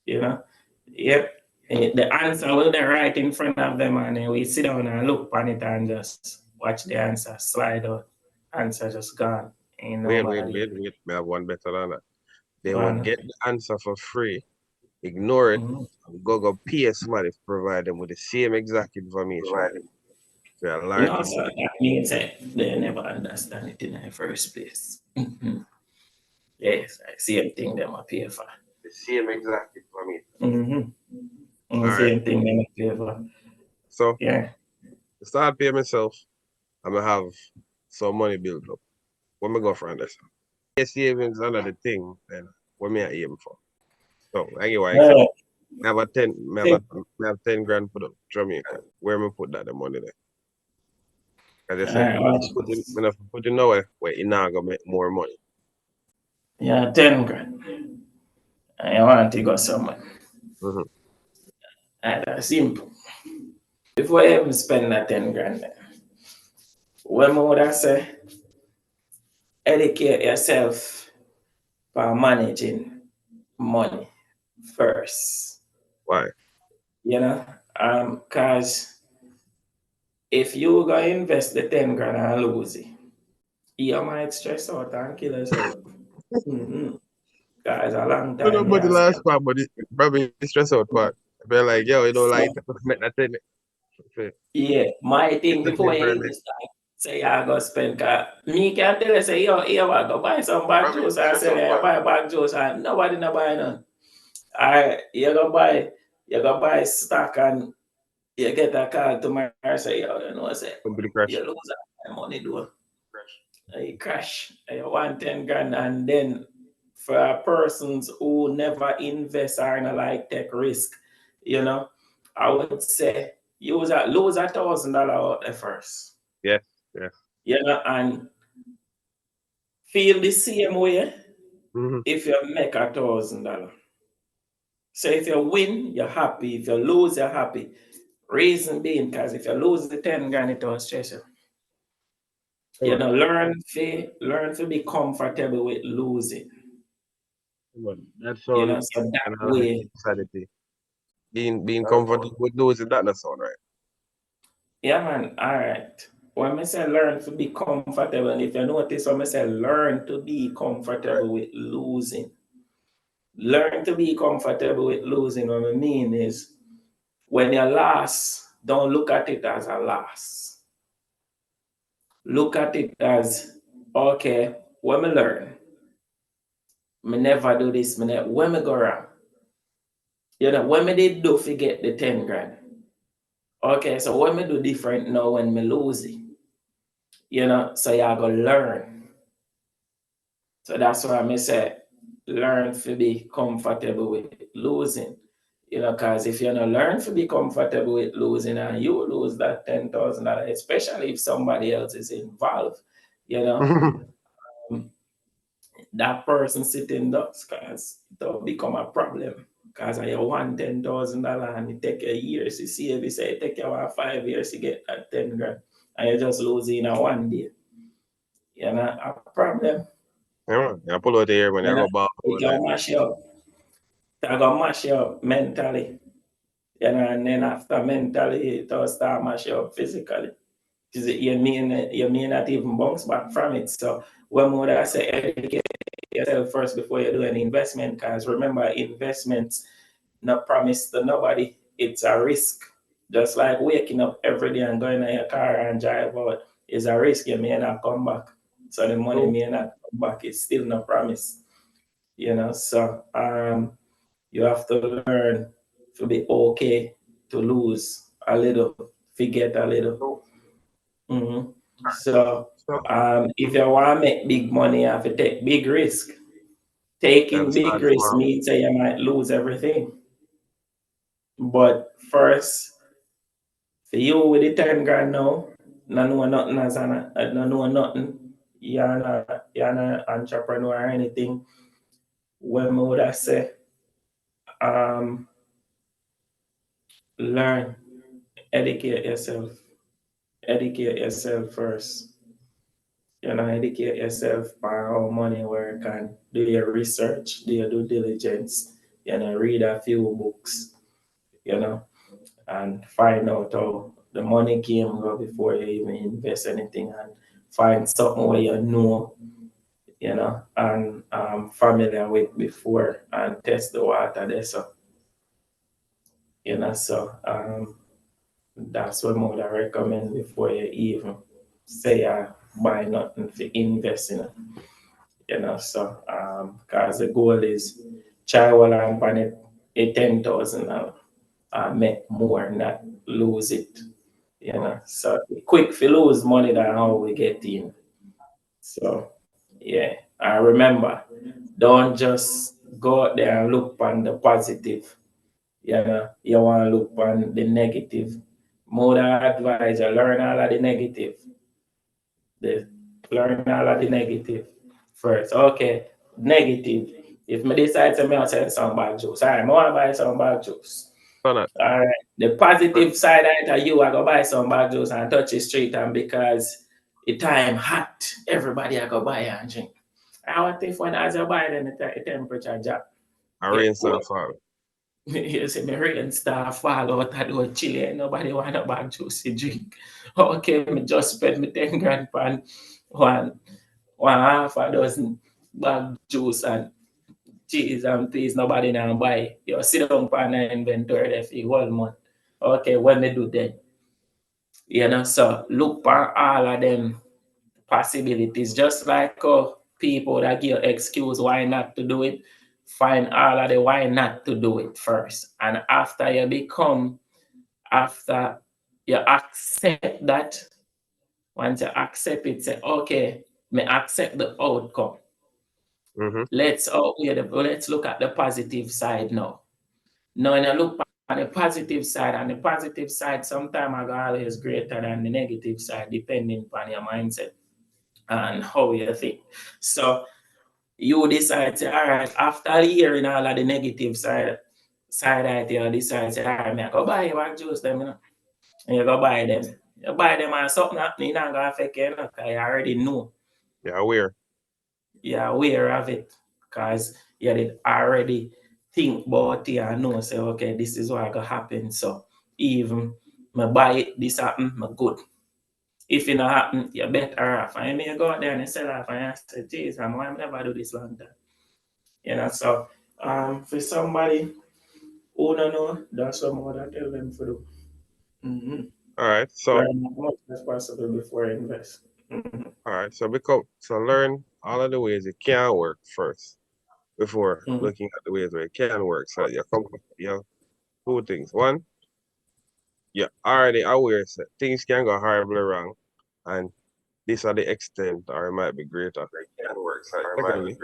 You know? Yep. The answer will be right in front of them and then we sit down and look on it and just watch the answer slide out. Answer just gone. Ain't Wait. nobody We have one better than that. They will gone. get the answer for free, ignore it, Mhm. and go pay somebody to provide them with the same exact information. So you're You know, largely so that means that they never understand it in the first place. Yes, I same thing them appear for. the same exact information. Mm-hmm. All right. Same thing them appear for. So Yeah. to start paying myself, I'm gonna have some money built up. What me go for this? Yes, savings another thing, then what me I aim for. So I give you an example. Uh, I have a 10, I have 10 grand put up Jamaica. Where me put that the money there? As I said, me not put it nowhere where you now gonna make more money. yeah, 10 grand. I want to go somewhere. Mm-hmm. And that's simple. Before I even spend that 10 grand, what would I say? Educate yourself by managing money first. Why? You know, because if you go invest the 10 grand and lose it, you might stress out and kill yourself. Mm-hmm. Guys, a long I don't know time, about the yes. last part, but it probably the stress out part. I feel like, yo, you know, like, make that thing. Yeah, my thing It's before you different. even start, say I go spend car. Me can tell you say yo, here I go buy some bag juice and say I buy bag juice and nobody no buy none. I you go buy stock and you get a call tomorrow say yo, you know say Company crash. you lose that money do. You crash. You want 10 grand and then for persons who never invest or not like take risk, You know, I would say lose $1,000 out there first. Yes, yes. You know, and feel the same way Mm-hmm. if you make $1,000. So if you win, you're happy. If you lose, you're happy. Reason being, because if you lose the 10 grand, it will stress you. You Come know, learn to be comfortable with losing. on. That You sound know, so that kind of like way, insanity. Being comfortable with losing, that not sound right. yeah, man. All right. When I say learn to be comfortable, and if you notice, when I say learn to be Right. comfortable with losing, learn to be comfortable with losing. What I mean is, when you lost, don't look at it as a loss. Look at it as, okay, when I learn, me never do this, when me go wrong. You know, when me did do forget the 10 grand. Okay, so when me do different now when me lose it. You know, so you go learn. So that's why I say learn to be comfortable with losing. You know, because if you don't learn to be comfortable with losing and you lose that $10,000, especially if somebody else is involved, you know, um, that person sitting ducks because it'll become a problem. Because I want $10,000 and it take you years to see if you say it take you 5 years to get that 10 grand and you just lose in a one day. You know, a problem. Yeah, man. I pull out the air when I You know, go ball it over can like mash you up. It can mash you up mentally. You know, and then after mentally, it will start mash you up physically. Because you may not even bounce back from it. So when would I say educate yourself first before you do any investment? Because remember, investments not promised to nobody. It's a risk. Just like waking up every day and going in your car and drive out is a risk. You may not come back. So the money true. may not come back. It's still no promise. You know, so you have to learn to be okay to lose a little, forget a little. True. Mhm. So So if you want to make big money, you have to take big risk. gotta Taking big start risk small. means that you might lose everything. But first, for you with the 10 grand now, no know nothing no know nothing. You're not entrepreneur or anything. When would I say, um, learn, educate yourself. Educate yourself first. You know, educate yourself on how money work and do your research, do your due diligence, you know, read a few books, you know, and find out how the money came go before you even invest anything and find something where you know, and familiar with before and test the water there. So, you know, so that's what more I recommend before you even say buy nothing for invest in it. You know, so because the goal is try while I'm on it, a 10,000 make more, not lose it. You Oh, know, so quick to lose money than how we get in. So yeah, I remember, don't just go out there and look on the positive. You know, you want to look on the negative. More than advise you learn all of the negative. The learn all of the negative first. Okay, negative. If me decide to me I sell some bag juice, all right, I want to buy some bag juice. so that. All right. The positive side of it, you I go buy some bag juice and touch the street, and because the time hot, everybody I go buy and drink. I what if when as you buy then the temperature drop, I rain get start cold. falling. You see me rain star fall out of the chili and nobody want a bag juice to drink. Okay, me just spend me 10 grand on one half a dozen bag juice and cheese and please nobody now buy. You sit down on the inventory there for the whole month. Okay, when they do that, you know, so look for all of them possibilities, just like people that give excuse why not to do it, find all of the why not to do it first. And after you accept that, once you accept it, say, okay, me accept the outcome. Mm-hmm. Let's look at the positive side now. Now, when you look the positive side, and the positive side sometimes are always greater than the negative side, depending upon your mindset and how you think. So you decide to, all right, after hearing all of the negative side you decide to, all right, I go buy you juice them, and you go buy them. You buy them and something happening, not gonna affect you, because you already know. You're aware. You're aware of it, because you did already think about it and know, say, okay, this is what gonna happen. So even me buy it, this happen, me good. If it not happen, you're better off. And you may go out there and sell off and you say, geez, why I never do this long time? So for somebody who don't know, that's what more that tell them to do. Mm-hmm. All right. So Learn as much as possible before you invest. Mm-hmm. all right. So learn all of the ways it can work first before Mm-hmm. looking at the ways where it can work. So you have two things. One, you're already aware that things can go horribly wrong, and these are the extent, or it might be greater. Secondly,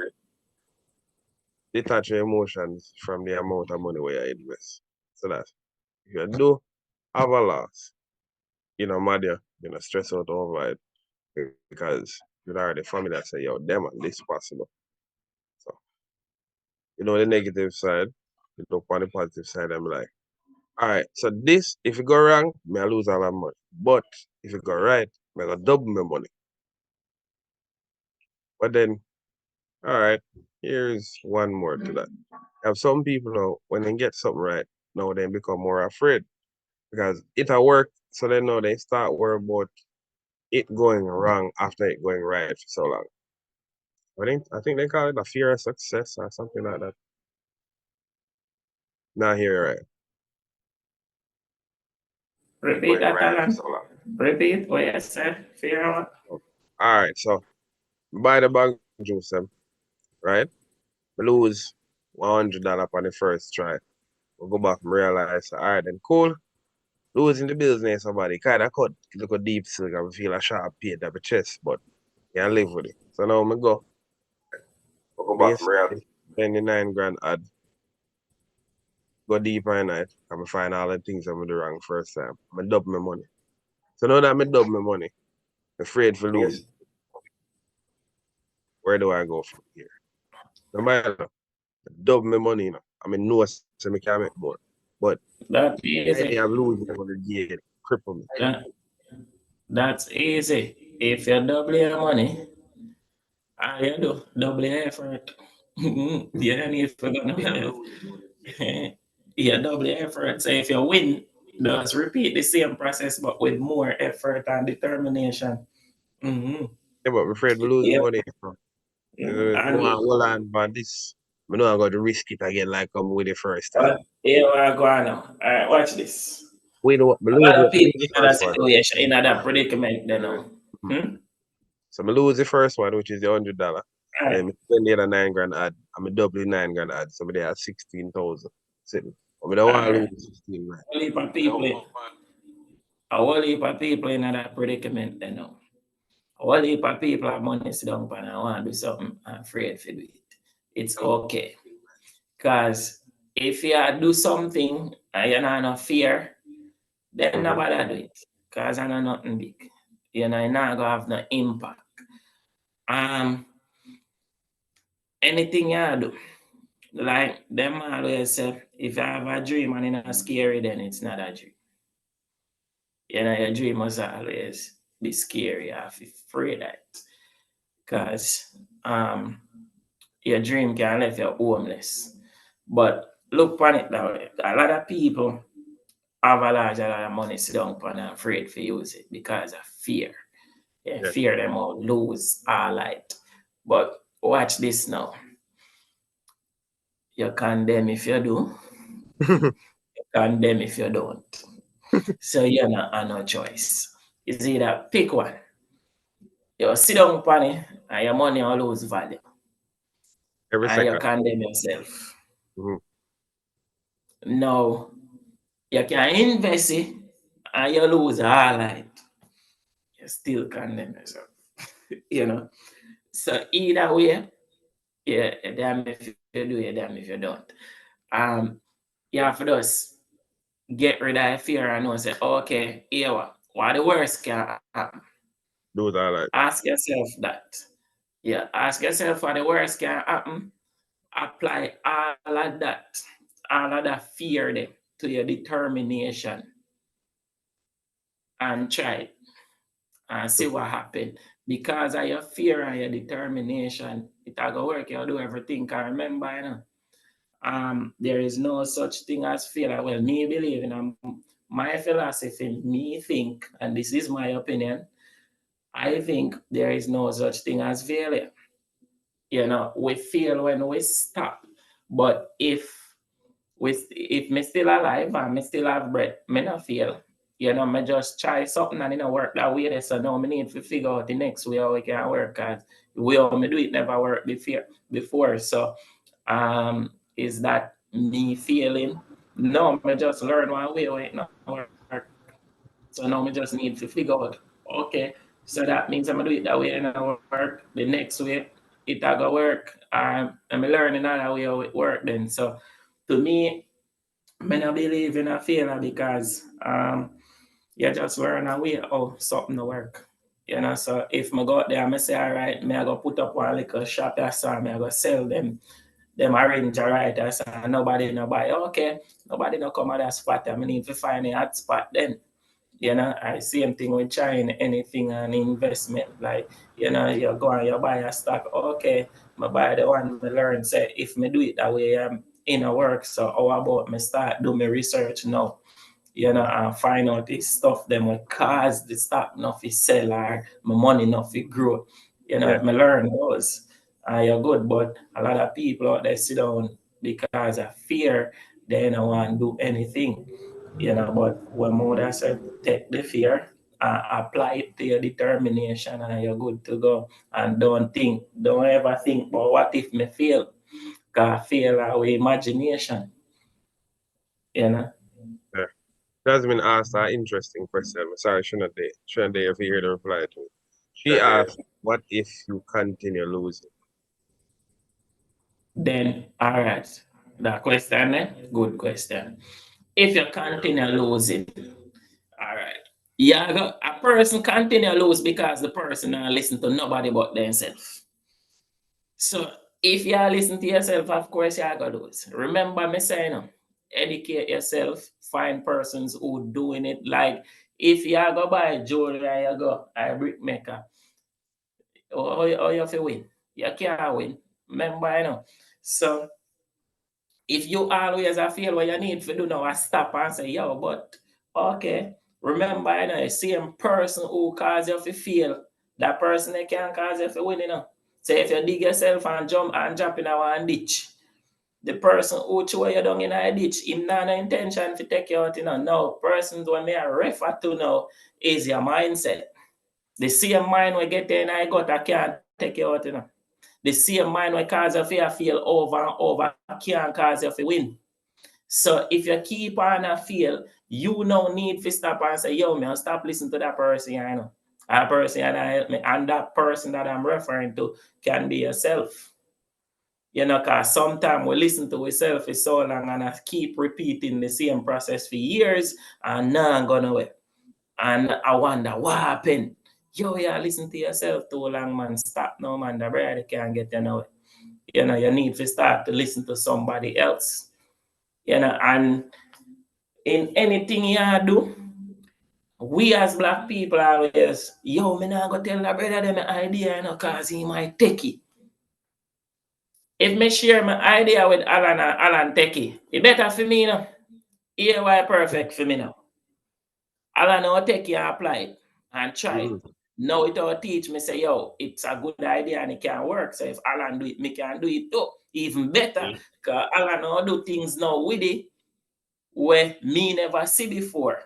detach your emotions from the amount of money where you invest. So that if you do have a loss, mad stress out over it because you're already family that say, yo, them and this possible. So, the negative side, on the positive side, I'm like, all right, so this, if it go wrong, may I lose all that money. But if it go right, may I go double my money. But then, all right, here's one more to that. Have some people now, when they get something right, now they become more afraid because it'll work. So they know they start worrying about it going wrong after it going right for so long. I think they call it a fear of success or something like that. Not here, right? Repeat that, Alan. Repeat what you said. Fear what? All right, so buy the bag juice them, right? We lose $100 on the first try. We go back and realize, all right, then cool. Losing the business, somebody kind of cut look a deep silk and feel a sharp pain at my chest, but yeah, live with it. So now me go. Me spend the 9 grand ad, go deeper in it, and me find all the things I'm do wrong first time. I double my money. So now that I double my money, I'm afraid for lose. Where do I go from here? No matter, double my money, I mean, no, so me can make more. But That's the idea easy. of losing money again cripple me. That's easy. If you double your money, all you do, double your effort. You don't need to go you double your effort. So if you win, just repeat the same process but with more effort and determination. Mm-hmm. Yeah, but I'm afraid we lose Yeah. money. And Hold on, but this, I know I got to risk it again like I'm with the first time. here I go now. All right, watch this. We know A lot of me people lose the in that first one. situation, in that predicament, they know. So me lose the first one, which is the $100. All right. Then me spend the other 9 grand ad. I'm double the 9 grand ad. So me there at 16,000 sitting. But me don't want to All lose right. 16 grand. A whole heap of people in that predicament, they know. A whole heap of people have money sit down and I want to do something, I'm afraid to do it. It's okay. Because if you do something and you're not no fear, then nobody do it. Because I know nothing big. You're not gonna have no impact. Anything you do, like them always say, if you have a dream and it's not scary, then it's not a dream. Your dream must always be scary. You have to afraid that. Because your dream can leave you homeless. But look on it that way. A lot of people have a lot of money sit down and are afraid to use it because of fear. Yeah, Yeah. fear them will lose all light. But watch this now. You condemn if you do, condemn if you don't. So you're not have no choice. It's either pick one. You sit down upon it and your money will lose value. Every And you second. condemn yourself. Mhm. Now you can invest it and you lose all light. You still condemn yourself. So either way, yeah, damn if you do, damn if you don't. You have to just get rid of fear and know say, okay, here what the worst can happen. Do that like Ask yourself that. Yeah, ask yourself what the worst can happen. Apply all of that fear then to your determination and try it and see what happens. Because of your fear and your determination, it'll go work, you'll do everything. Can remember, you know, there is no such thing as failure. Well, me believe in my philosophy, me think, and this is my opinion, I think there is no such thing as failure. You know, we fail when we stop. But if me still alive and me still have breath, me not fail. You know, me just try something and it don't work that way. So now me need to figure out the next way how it can work. Cause the way how me do it never worked before. So is that me failing? No, me just learn one way how it not work. So now me just need to figure out, okay, so that means I'm gonna do it that way and it work. The next way it will go work. I'm learning another way how it work then. So to me, I don't believe in a failure because you just learn a way how something to work. You know, so if I go out there, I say, all right, I go put up one little shop I saw, I go sell them arrange right as nobody no buy. Okay, nobody no come at that spot. I need to find a hot spot then. You know, I same thing with trying anything an investment. Like, you know, you go and you buy a stock. Okay, I buy the one I learn. Say if me do it that way, I'm in a work. So how about me start do my research now? You know, and find out this stuff them will cause the stock not to sell or my money not to grow. You know, yeah, if me learn those, you're good. But a lot of people out there sit down because of fear, they don't want to do anything. You know, but when mother said take the fear and apply it to your determination and you're good to go. And don't ever think, but what if me fail? Because fail our imagination, you know. yeah. Jasmine asked an interesting question. Sorry, shouldn't they have heard the reply to it. She asked, what if you continue losing? Then, all right, that question, good question. If you continue losing, all right, yeah, a person continue lose because the person not listen to nobody but themselves. So if you listen to yourself, of course, you're going to lose. Remember me saying, educate yourself, find persons who doing it. Like if you go buy jewelry and you go a brickmaker, or you have to win. You can't win. Remember, you know. So if you always feel what you need to do now, I stop and say, yo, but okay, remember, you know, the same person who cause you to feel, that person that can cause you to win, you know. So if you dig yourself and jump in a ditch, the person who throw you down in a ditch, him not no intention to take you out, you know. No, persons when me refer to now is your mindset. The same mind we get in I got, I can't take you out, you know. The same mind will cause you to feel over and over, can't cause you to win. So if you keep on a feel, you now need to stop and say, yo, man, stop listening to that person, you know. That person and that person that I'm referring to can be yourself. You know, because sometimes we listen to ourselves for so long and I keep repeating the same process for years and now I'm gonna wait. And I wonder what happened. Yo, yeah, listen to yourself too long, man. Stop now, man. The brother can't get you know. You know, you need to start to listen to somebody else. You know, and in anything you do, we as black people always, yo, me not go tell the brother them my idea, you know, cause he might take it. If me share my idea with Alan and Alan take it better for me, you know. Here why perfect for me now. Alan will take it and apply it and try it. Mm-hmm. Now it will teach me, say, yo, it's a good idea and it can work. So if Alan do it, me can do it too. Even better. Because Alan will do things now with it where me never see before.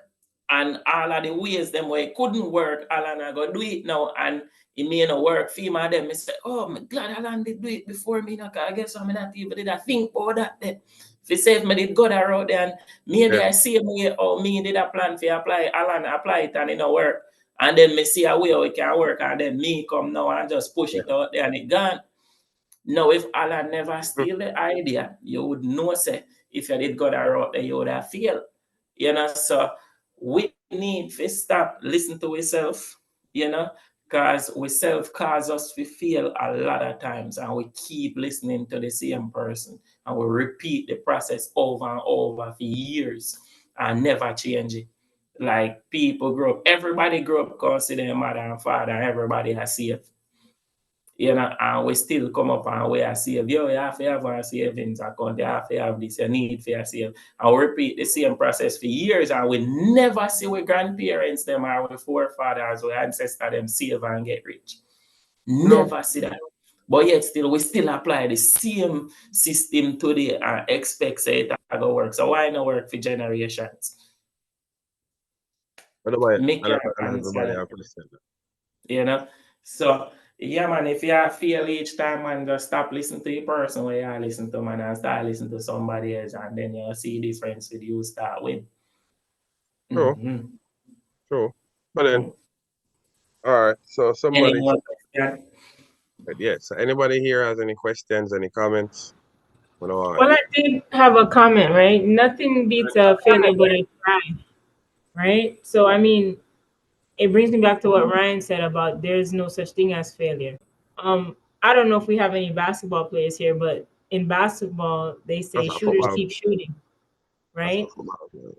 And all of the ways them where it couldn't work, Alan I go do it now and it may not work for him and them. I say, oh, I'm glad Alan did do it before me. Because I guess I'm not even did I think about that then. If you say if me did go that route then maybe Yeah. I see a way or me did a plan for apply Alan apply it and it don't work. And then me see a way how it can work and then me come now and just push it out there and it gone. Now if Alan never steal the idea, you would know say if you did go that route then you would have failed. You know, so we need to stop listening to ourselves, you know, because we self cause us to fail a lot of times, and we keep listening to the same person, and we repeat the process over and over for years and never change it. Like people grow up, everybody grow up considering their mother and father, and everybody has saved. You know, and we still come up and we are saved. Yo, you have to have our savings account, you have to have this, you need for your save. And we repeat the same process for years, and we never see our grandparents, them, or our forefathers, or ancestors, them save and get rich. Never see that. But yet still, we still apply the same system today and expect say it to work. So why not work for generations? Make your Everybody answer. have question. You know. So yeah, man, if you fail each time, man, just stop listening to the person where you listen to, man, and start listening to somebody else, and then you'll see difference with you start with. True, Mm-hmm. true. But then, all right. So Any somebody, more question? yeah. So anybody here has any questions, any comments? Well, I did have a comment, right? Nothing beats a failure but a try, right? So, I mean, it brings me back to what Ryan said about there's no such thing as failure. I don't know if we have any basketball players here, but in basketball, they say That's not shooters football. keep shooting, That's right? not football.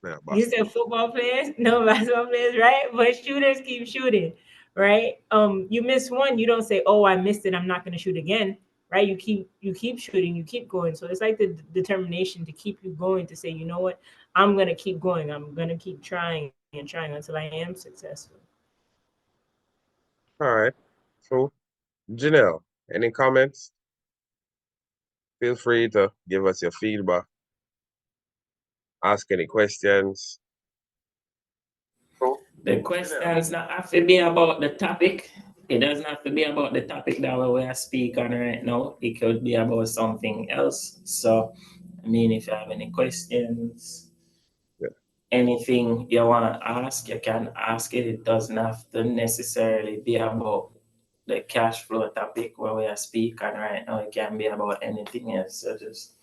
Yeah, You said football players, no basketball players, right? But shooters keep shooting, right? You miss one, you don't say, "Oh, I missed it. I'm not going to shoot again." Right? You keep shooting, you keep going. So it's like the determination to keep you going. To say, you know what, I'm going to keep going. I'm going to keep trying and trying until I am successful. All right. So, Janelle, any comments? Feel free to give us your feedback. Ask any questions. The questions not have to be about the topic. It doesn't have to be about the topic that we are speaking right now. It could be about something else. So, I mean, if you have any questions, Yeah. anything you want to ask, you can ask it. It doesn't have to necessarily be about the cash flow topic where we are speaking right now. It can be about anything else. So just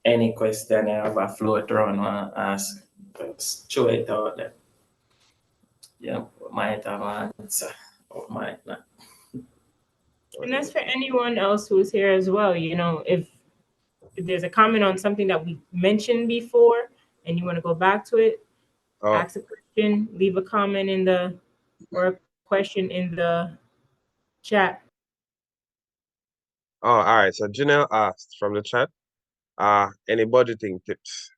any question you have a float around want to ask, just throw it out there. Yeah, might have an answer or might not. And that's for anyone else who's here as well. If there's a comment on something that we mentioned before and you want to go back to it, ask a question, leave a comment or a question in the chat. Oh, all right. So Janelle asked from the chat, any budgeting tips?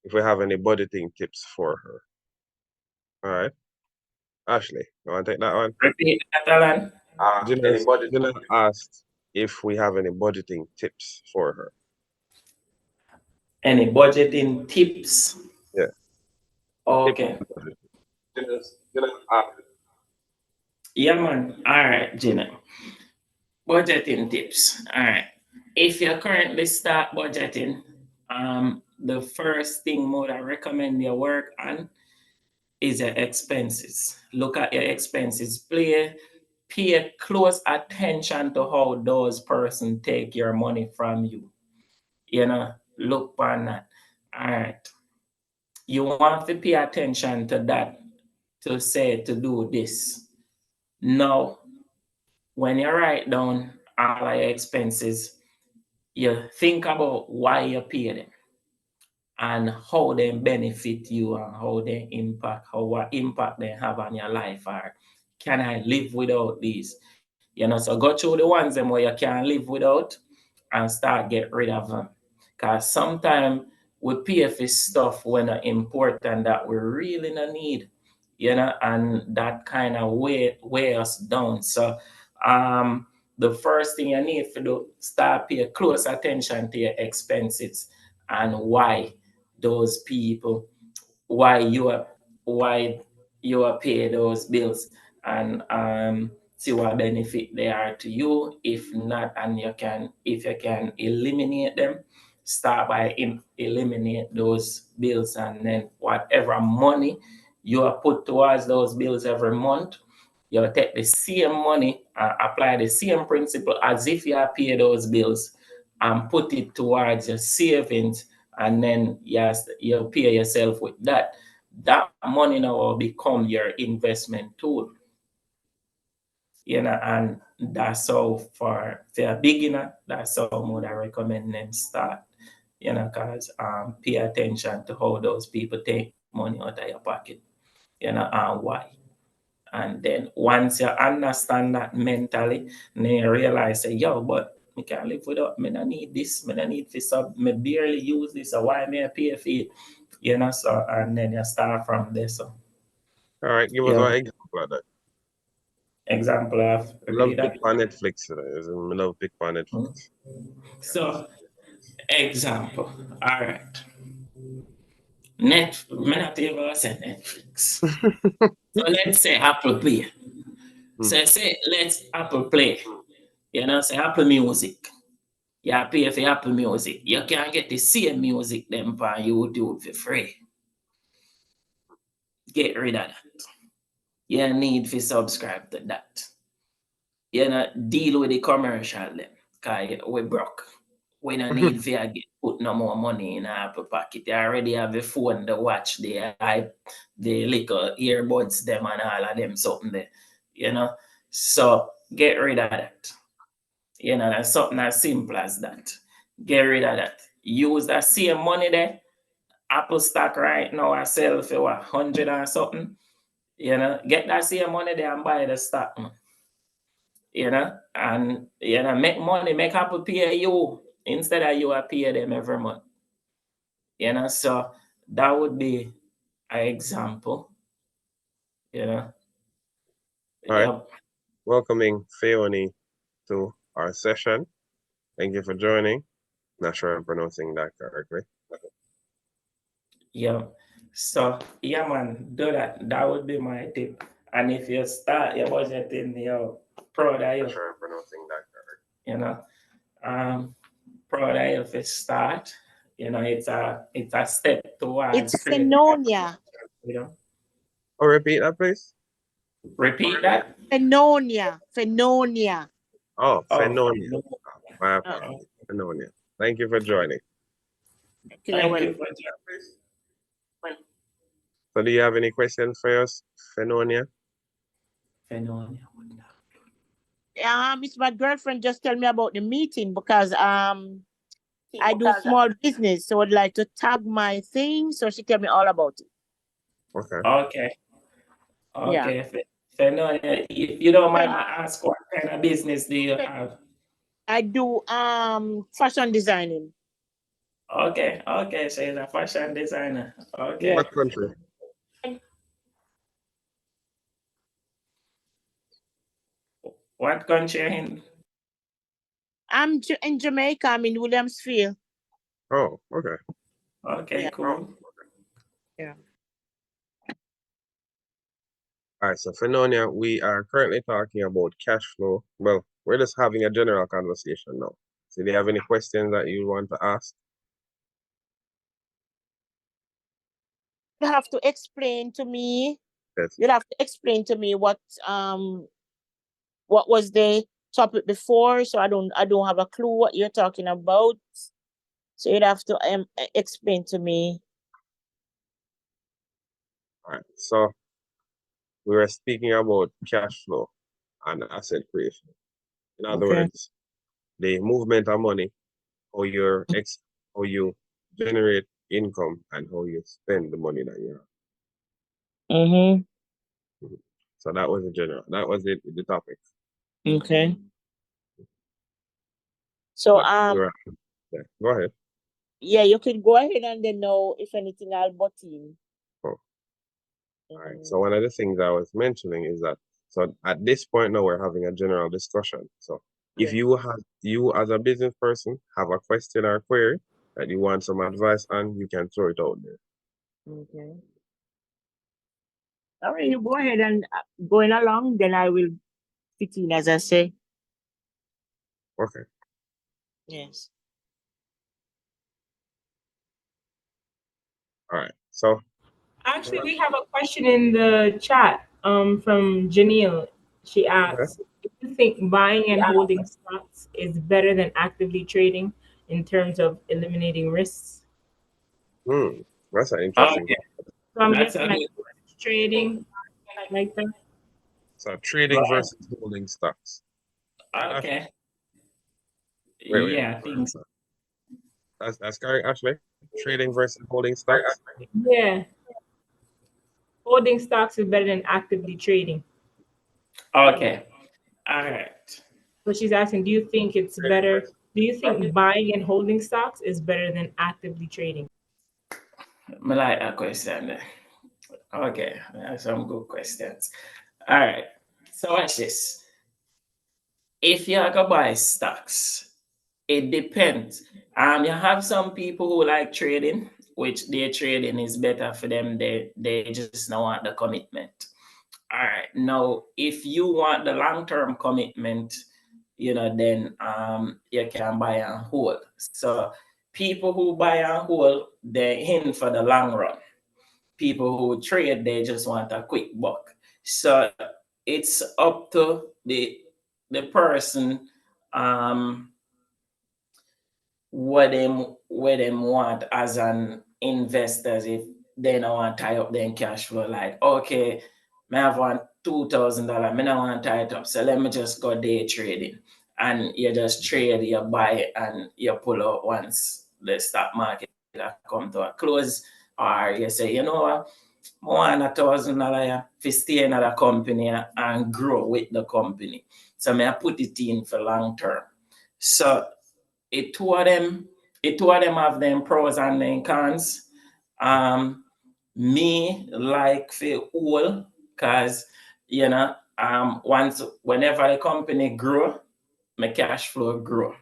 If we have any budgeting tips for her. All right. Ashley, you want to take that one? Repeat that, Alan. Janelle asked if we have any budgeting tips for her. Any budgeting tips? Yeah. Okay. Yeah, man. All right, Gina. Budgeting tips. All right. If you currently start budgeting, the first thing more I recommend you work on is your expenses. Look at your expenses. Pay close attention to how those person take your money from you. Look on that. All right. You want to pay attention to that, to do this. Now, when you write down all your expenses, you think about why you pay them and how they benefit you and what impact they have on your life, or can I live without these? So go through the ones them where you can't live without and start get rid of them. Because sometimes we pay for stuff when it's important that we really not need, and that kind of weigh us down. So the first thing you need to do, start pay close attention to your expenses and why those people, why you are pay those bills, and see what benefit they are to you. If not, and if you can eliminate them, start by eliminate those bills, and then whatever money you are put towards those bills every month, you take the same money and apply the same principle as if you are pay those bills and put it towards your savings and then yes, you pay yourself with that. That money now will become your investment tool. And that's how for a beginner, that's how I recommend them start. Because pay attention to how those people take money out of your pocket, and why. And then once you understand that mentally, then you realize, say, yo, but I can't live without, me not need this, me not need this, me barely use this, so why may I pay for it? So, and then you start from there. So, All right, give us yeah, an example of that. example of, Love repeat pick that. on Netflix. Love pick on Netflix. So, example, all right. Me not even say Netflix. So let's say Apple Play. So say let's Apple Play. Say Apple Music. You pay for Apple Music. You can get the same music them on YouTube for free. Get rid of that. You need to subscribe to that. Deal with the commercial them. Because we broke. We don't need to put no more money in our Apple pocket. You already have a phone, the watch, the little earbuds, them and all of them something there. So get rid of that. That's something as simple as that. Get rid of that. Use that same money there. Apple stock right now I sell for what, 100 or something. Get that same money there and buy the stock. And make money, make Apple pay you instead of you pay them every month. So that would be an example. All right. Yep. Welcoming Feoni to our session. Thank you for joining. Not sure I'm pronouncing that correctly. Yeah. So yeah, man, do that. That would be my tip. And if you start your budgeting, you're proud of Not you. sure I'm pronouncing that correctly. Proud of you if you start. It's a step towards It's creating Phenonia. Oh, repeat that, please. Repeat that. Phenonia. Phenonia. Oh, Oh, Phenonia. no. My apologies. Phenonia. Thank you for joining. Thank you for joining. So do you have any questions for us, Phenonia? Phenonia. It's my girlfriend just tell me about the meeting because I do small business, so I'd like to tag my thing. So she tell me all about it. Okay. Okay. Phenonia, if you don't mind, I ask what kind of business do you have? I do fashion designing. Okay. So you're a fashion designer. Okay. What country? What country are you in? I'm in Jamaica. I'm in Williamsfield. Oh, okay. Okay, Yeah. cool. Yeah. All right, so Phenonia, we are currently talking about cash flow. Well, we're just having a general conversation now. So do you have any questions that you want to ask? You have to explain to me. Yes. You'll have to explain to me what was the topic before, so I don't have a clue what you're talking about. So you'd have to explain to me. All right, so we were speaking about cash flow and asset creation. In other words, the movement of money, how you generate income and how you spend the money that you have. Mm-hmm. So that was the topic. Okay. So Yeah, go ahead. yeah, you can go ahead and then know if anything I'll butt in. Oh. All right. So one of the things I was mentioning is that at this point now we're having a general discussion. So if you as a business person have a question or query that you want some advice on, you can throw it out there. Okay. All right, you go ahead and going along, then I will fit in as I say. Okay. Yes. All right. So Actually, we have a question in the chat from Janelle. She asks, "Do you think buying and holding stocks is better than actively trading in terms of eliminating risks?" That's an interesting. Okay, So I'm that's guessing a like good. trading like that. So trading Right. versus holding stocks. Ash- Okay. wait. Yeah, I think so. That's correct, Ashley. Trading versus holding stocks. Yeah, holding stocks is better than actively trading. Okay. All right. So she's asking, do you think it's better? Do you think buying and holding stocks is better than actively trading? I like that question there. Okay, that's some good questions. All right. So watch this. If you're gonna buy stocks, it depends. You have some people who like trading, which their trading is better for them. They just don't want the commitment. All right. Now, if you want the long term commitment, then you can buy and hold. So people who buy and hold, they're in for the long run. People who trade, they just want a quick buck. So it's up to the person um what them want as an investors. If they don't want to tie up their cash flow, like, okay, me have one $2,000, me don't want to tie it up, so let me just go day trading. And you just trade, you buy and you pull out once the stock market come to a close. Or you say, you know what, I want $1,000 to stay in the company and grow with the company. So I put it in for long term. So it two of them, have them pros and them cons. Me like for all, cause once whenever the company grow, my cash flow grow.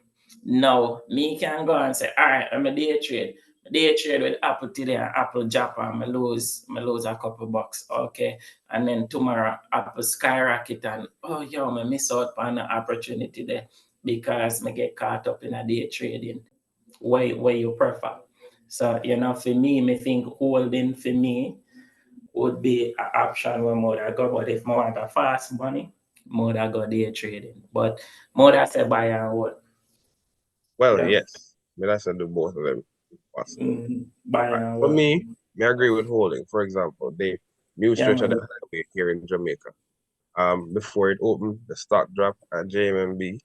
Now me can go and say, all right, I'm a day trade. Day trade with Apple today and Apple drop and I lose a couple bucks. Okay. And then tomorrow Apple skyrocket and I miss out on the opportunity there because I get caught up in a day trading. Where you prefer. So, for me, I think holding for me would be an option where more I go. But if I want a fast money, more I go day trading. But more I say buy and hold. Well, Yeah. yes. But I said do both of them if possible. Buy Right. and For hold. me, I agree with holding. For example, the new Yeah, stretch of the man. highway here in Jamaica. Before it opened, the stock drop at JMB.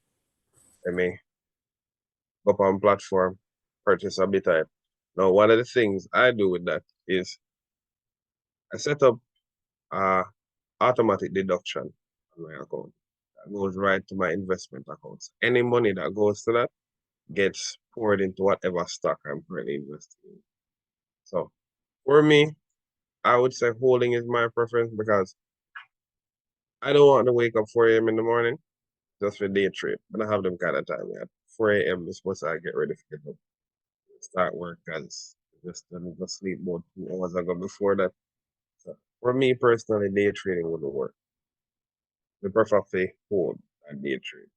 I may go up on platform, purchase a bit of it. Now, one of the things I do with that is I set up automatic deduction on my account. That goes right to my investment accounts. Any money that goes to that gets poured into whatever stock I'm currently investing in. So for me, I would say holding is my preference because I don't want to wake up 4 a.m. in the morning just for day trade. I don't have them kind of time yet. 4 a.m. is supposed to get ready to get up, start work because just didn't go sleep about 2 hours ago before that. So for me personally, day trading wouldn't work. I prefer to hold and day trade.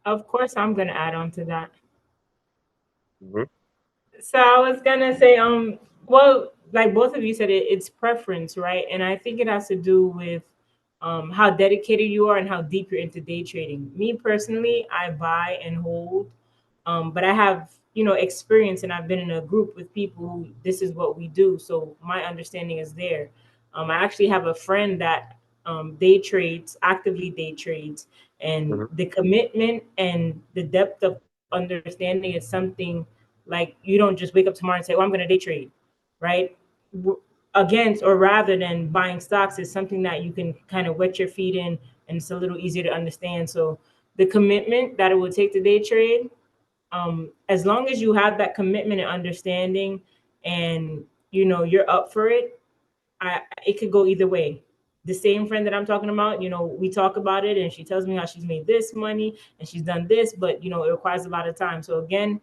Of course, I'm gonna add on to that. Mm-hmm. So I was gonna say, well, like both of you said, it's preference, right? And I think it has to do with how dedicated you are and how deep you're into day trading. Me personally, I buy and hold, but I have experience, and I've been in a group with people who this is what we do. So my understanding is there. I actually have a friend that day trades, actively day trades, and Mm-hmm. the commitment and the depth of understanding is something like you don't just wake up tomorrow and say, "Oh, I'm going to day trade," right? Against or rather than buying stocks is something that you can kind of wet your feet in, and it's a little easier to understand. So the commitment that it would take to day trade, as long as you have that commitment and understanding, and you're up for it, it could go either way. The same friend that I'm talking about, we talk about it and she tells me how she's made this money and she's done this, but it requires a lot of time. So again,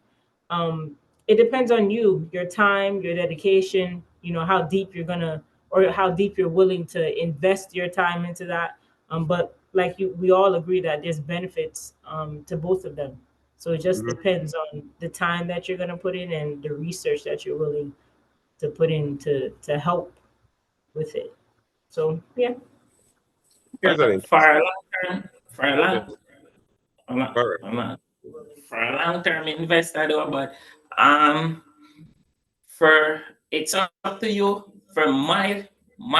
um, it depends on you, your time, your dedication, how deep you're gonna or how deep you're willing to invest your time into that. But like we all agree that there's benefits to both of them. So it just Mm-hmm. depends on the time that you're gonna put in and the research that you're willing to put in to help with it. So yeah. That's an For interesting. a long term, for a Yeah, long, correct. a long. For a long-term investor though, but for it's up to you. For my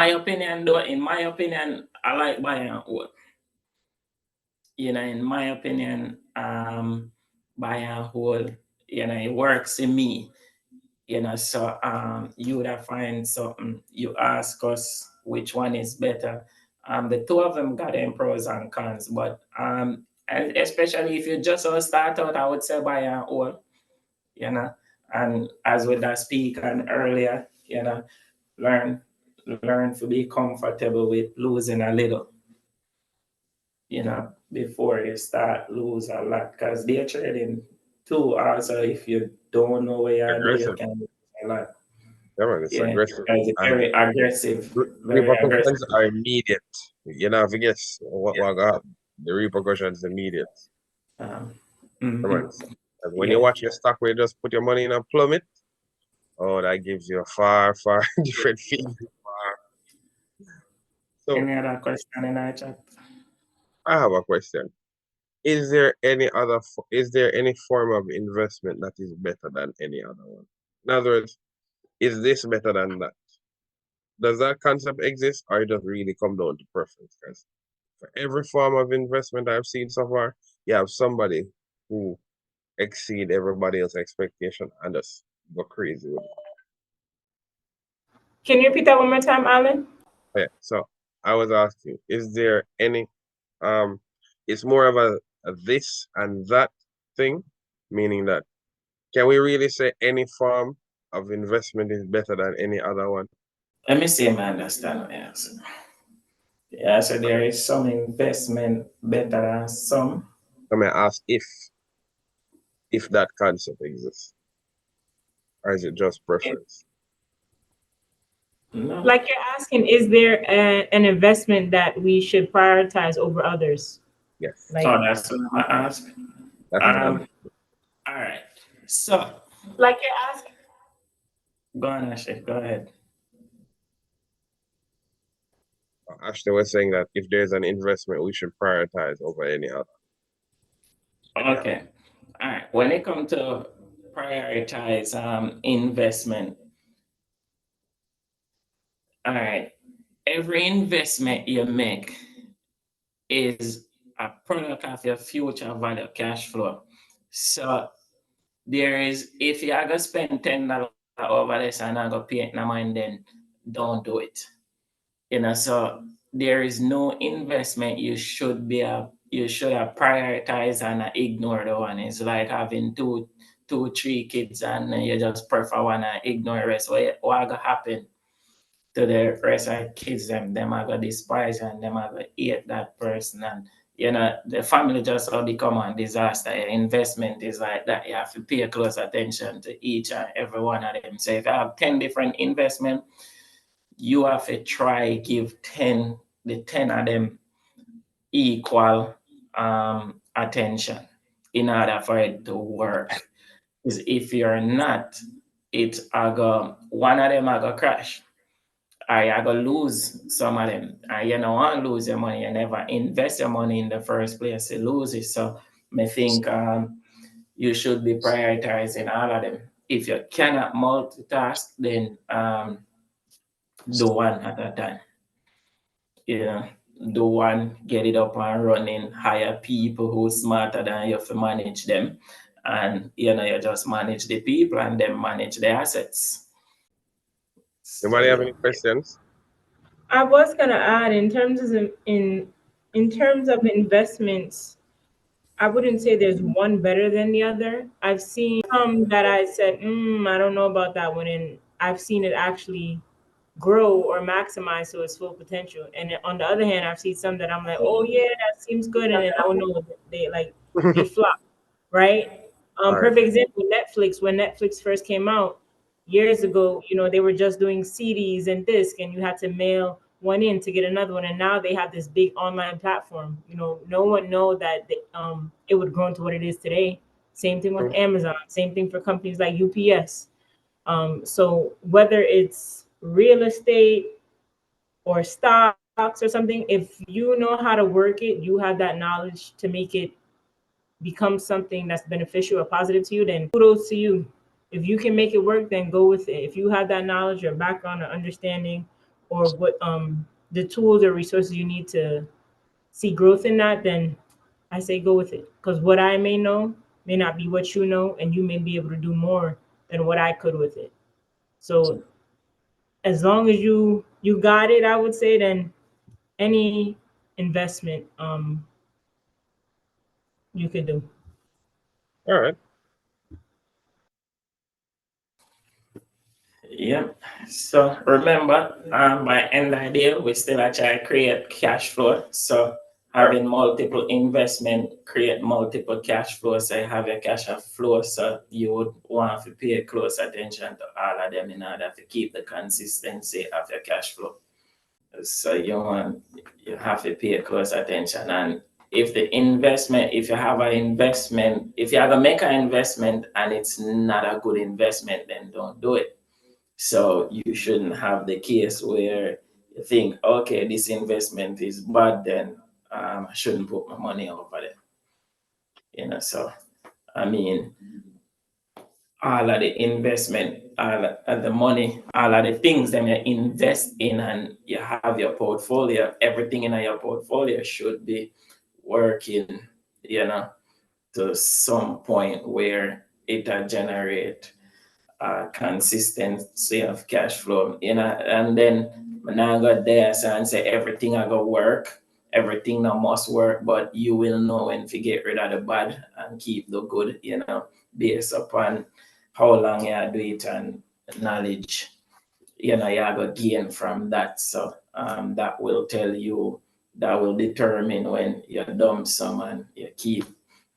opinion though, in my opinion, I like buying and hold. In my opinion, buy and hold, it works in me. So you would have find something, you ask us which one is better. The two of them got their pros and cons, but and especially if you just start out, I would say buy and hold, you know. And as with that speaker earlier, learn learn to be comfortable with losing a little, before you start lose a lot. Because they're trading too. Also, if you don't know what you're doing, you Aggressive. can lose a lot. Yeah, man, it's Yeah, aggressive. because it's And very aggressive, very aggressive. repercussions are immediate. You know, if you guess what got the repercussions immediate. Um, Come on. mhm. And when you Yeah. watch your stock where you just put your money in a plummet, oh, that gives you a far, far different feeling. So Any other question in our chat? I have a question. Is there any form of investment that is better than any other one? In other words, is this better than that? Does that concept exist, or it does really come down to preference? Because for every form of investment I've seen so far, you have somebody who exceed everybody else's expectation and just go crazy with it. Can you repeat that one more time, Alan? Yeah, so I was asking, is there any it's more of a this and that thing, meaning that can we really say any form of investment is better than any other one? Let me see if I understand the answer. Yeah, so there is some investment better than some. I mean, ask if that concept exists, or is it just preference? No. Like you're asking, is there an investment that we should prioritize over others? Yes, Like, Oh, that's what I asked. that's what I'm. All right. So, like you're asking. go on, Ashley. Go ahead. Ashley was saying that if there's an investment, we should prioritize over any other. Okay. All right. When it comes to prioritize investment, all right. Every investment you make is a product of your future value cash flow. So there is, if you are gonna spend $10 over this and I'm gonna pay it no mind, then don't do it. So there is no investment you should have prioritized and ignore the one. It's like having two, three kids and you just prefer one and ignore the rest. What gonna happen to the rest of the kids? Them are gonna despise and them are gonna hate that person, and the family just all become a disaster. Investment is like that. You have to pay close attention to each and every one of them. So if you have 10 different investment, you have to try give the 10 of them equal attention in order for it to work. Because if you're not, one of them are gonna crash. I gonna lose some of them. And you don't want to lose your money. You never invest your money in the first place. You lose it. So I think you should be prioritizing all of them. If you cannot multitask, then do one at a time. Do one, get it up and running, hire people who smarter than you to manage them. And you just manage the people and then manage the assets. So Anybody have yeah. any questions? I was gonna add in terms of investments, I wouldn't say there's one better than the other. I've seen some that I said, I don't know about that one, and I've seen it actually grow or maximize to its full potential. And then on the other hand, I've seen some that I'm like, oh yeah, that seems good, and then oh no, they flop, right? All right. Perfect example, Netflix. When Netflix first came out years ago, they were just doing CDs and disc, and you had to mail one in to get another one. And now they have this big online platform. No one know that it would grow into what it is today. Same thing with Amazon. Same thing for companies like UPS. So whether it's real estate or stocks or something, if you know how to work it, you have that knowledge to make it becomes something that's beneficial or positive to you, then kudos to you. If you can make it work, then go with it. If you have that knowledge or background or understanding, or what the tools or resources you need to see growth in that, then I say go with it. Because what I may know may not be what you know, and you may be able to do more than what I could with it. So as long as you got it, I would say, then any investment you could do. All right. Yeah. So remember, by end of the day, we still are trying to create cash flow. So having multiple investment create multiple cash flows. So you have your cash flow. So you would want to pay close attention to all of them in order to keep the consistency of your cash flow. So you have to pay close attention. And if the investment, if you have an investment, if you're gonna make an investment and it's not a good investment, then don't do it. So you shouldn't have the case where you think, okay, this investment is bad, then I shouldn't put my money over there. So I mean, all of the investment, all of the money, all of the things that you invest in and you have your portfolio, everything in your portfolio should be working, to some point where it generate consistency of cash flow, and then when I got there and say everything I go work, everything that must work, but you will know when to get rid of the bad and keep the good, based upon how long you do it and knowledge, you go gain from that. So that will tell you, that will determine when you dump some and you keep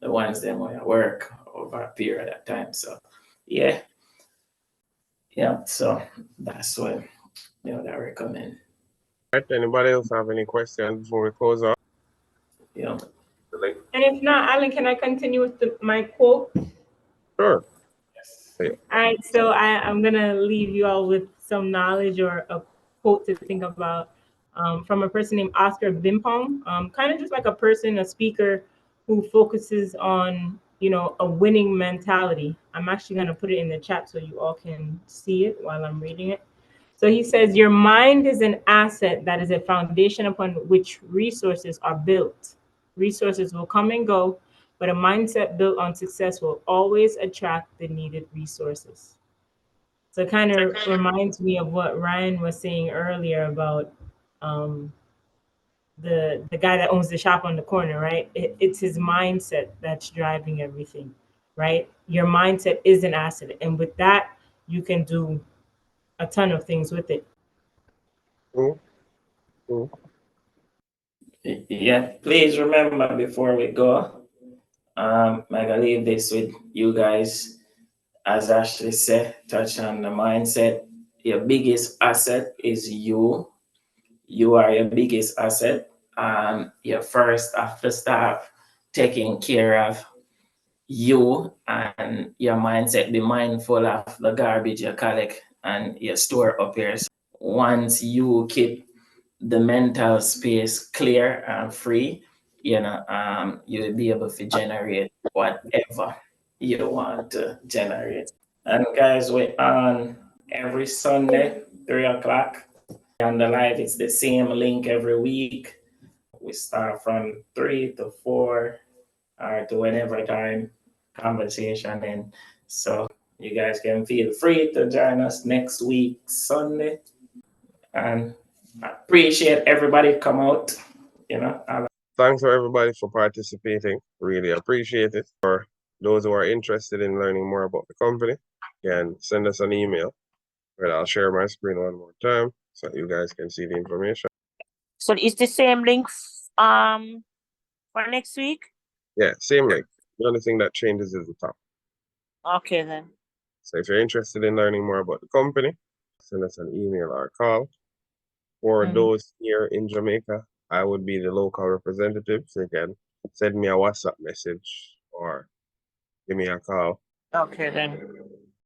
the ones that will work over a period of time. So yeah. So that's what I recommend. All right. Anybody else have any questions before we close off? Yeah. And if not, Alan, can I continue with my quote? Sure. Yes. Yeah. All right, so I'm gonna leave you all with some knowledge or a quote to think about from a person named Oscar Bimpong. Kind of just like a person, a speaker who focuses on a winning mentality. I'm actually gonna put it in the chat so you all can see it while I'm reading it. So he says, your mind is an asset that is a foundation upon which resources are built. Resources will come and go, but a mindset built on success will always attract the needed resources. So it kind of reminds me of what Ryan was saying earlier about the guy that owns the shop on the corner, right? It's his mindset that's driving everything, right? Your mindset is an asset, and with that, you can do a ton of things with it. Cool. Cool. Yeah. Please remember before we go, I'm gonna leave this with you guys. As Ashley said, touch on the mindset. Your biggest asset is you. You are your biggest asset. You first have to start taking care of you and your mindset. Be mindful of the garbage you collect and you store up here. Once you keep the mental space clear and free, you'll be able to generate whatever you want to generate. And guys, we're on every Sunday, 3 o'clock. On the live, it's the same link every week. We start from 3 to 4 or to whenever time conversation. And so you guys can feel free to join us next week, Sunday. And I appreciate everybody come out, Thanks for everybody for participating. Really appreciate it. For those who are interested in learning more about the company, you can send us an email. But I'll share my screen one more time so you guys can see the information. So it's the same link for next week? Yeah, same link. The only thing that changes is the top. Okay then. So if you're interested in learning more about the company, send us an email or call. For those here in Jamaica, I would be the local representative. So you can send me a WhatsApp message or give me a call. Okay then.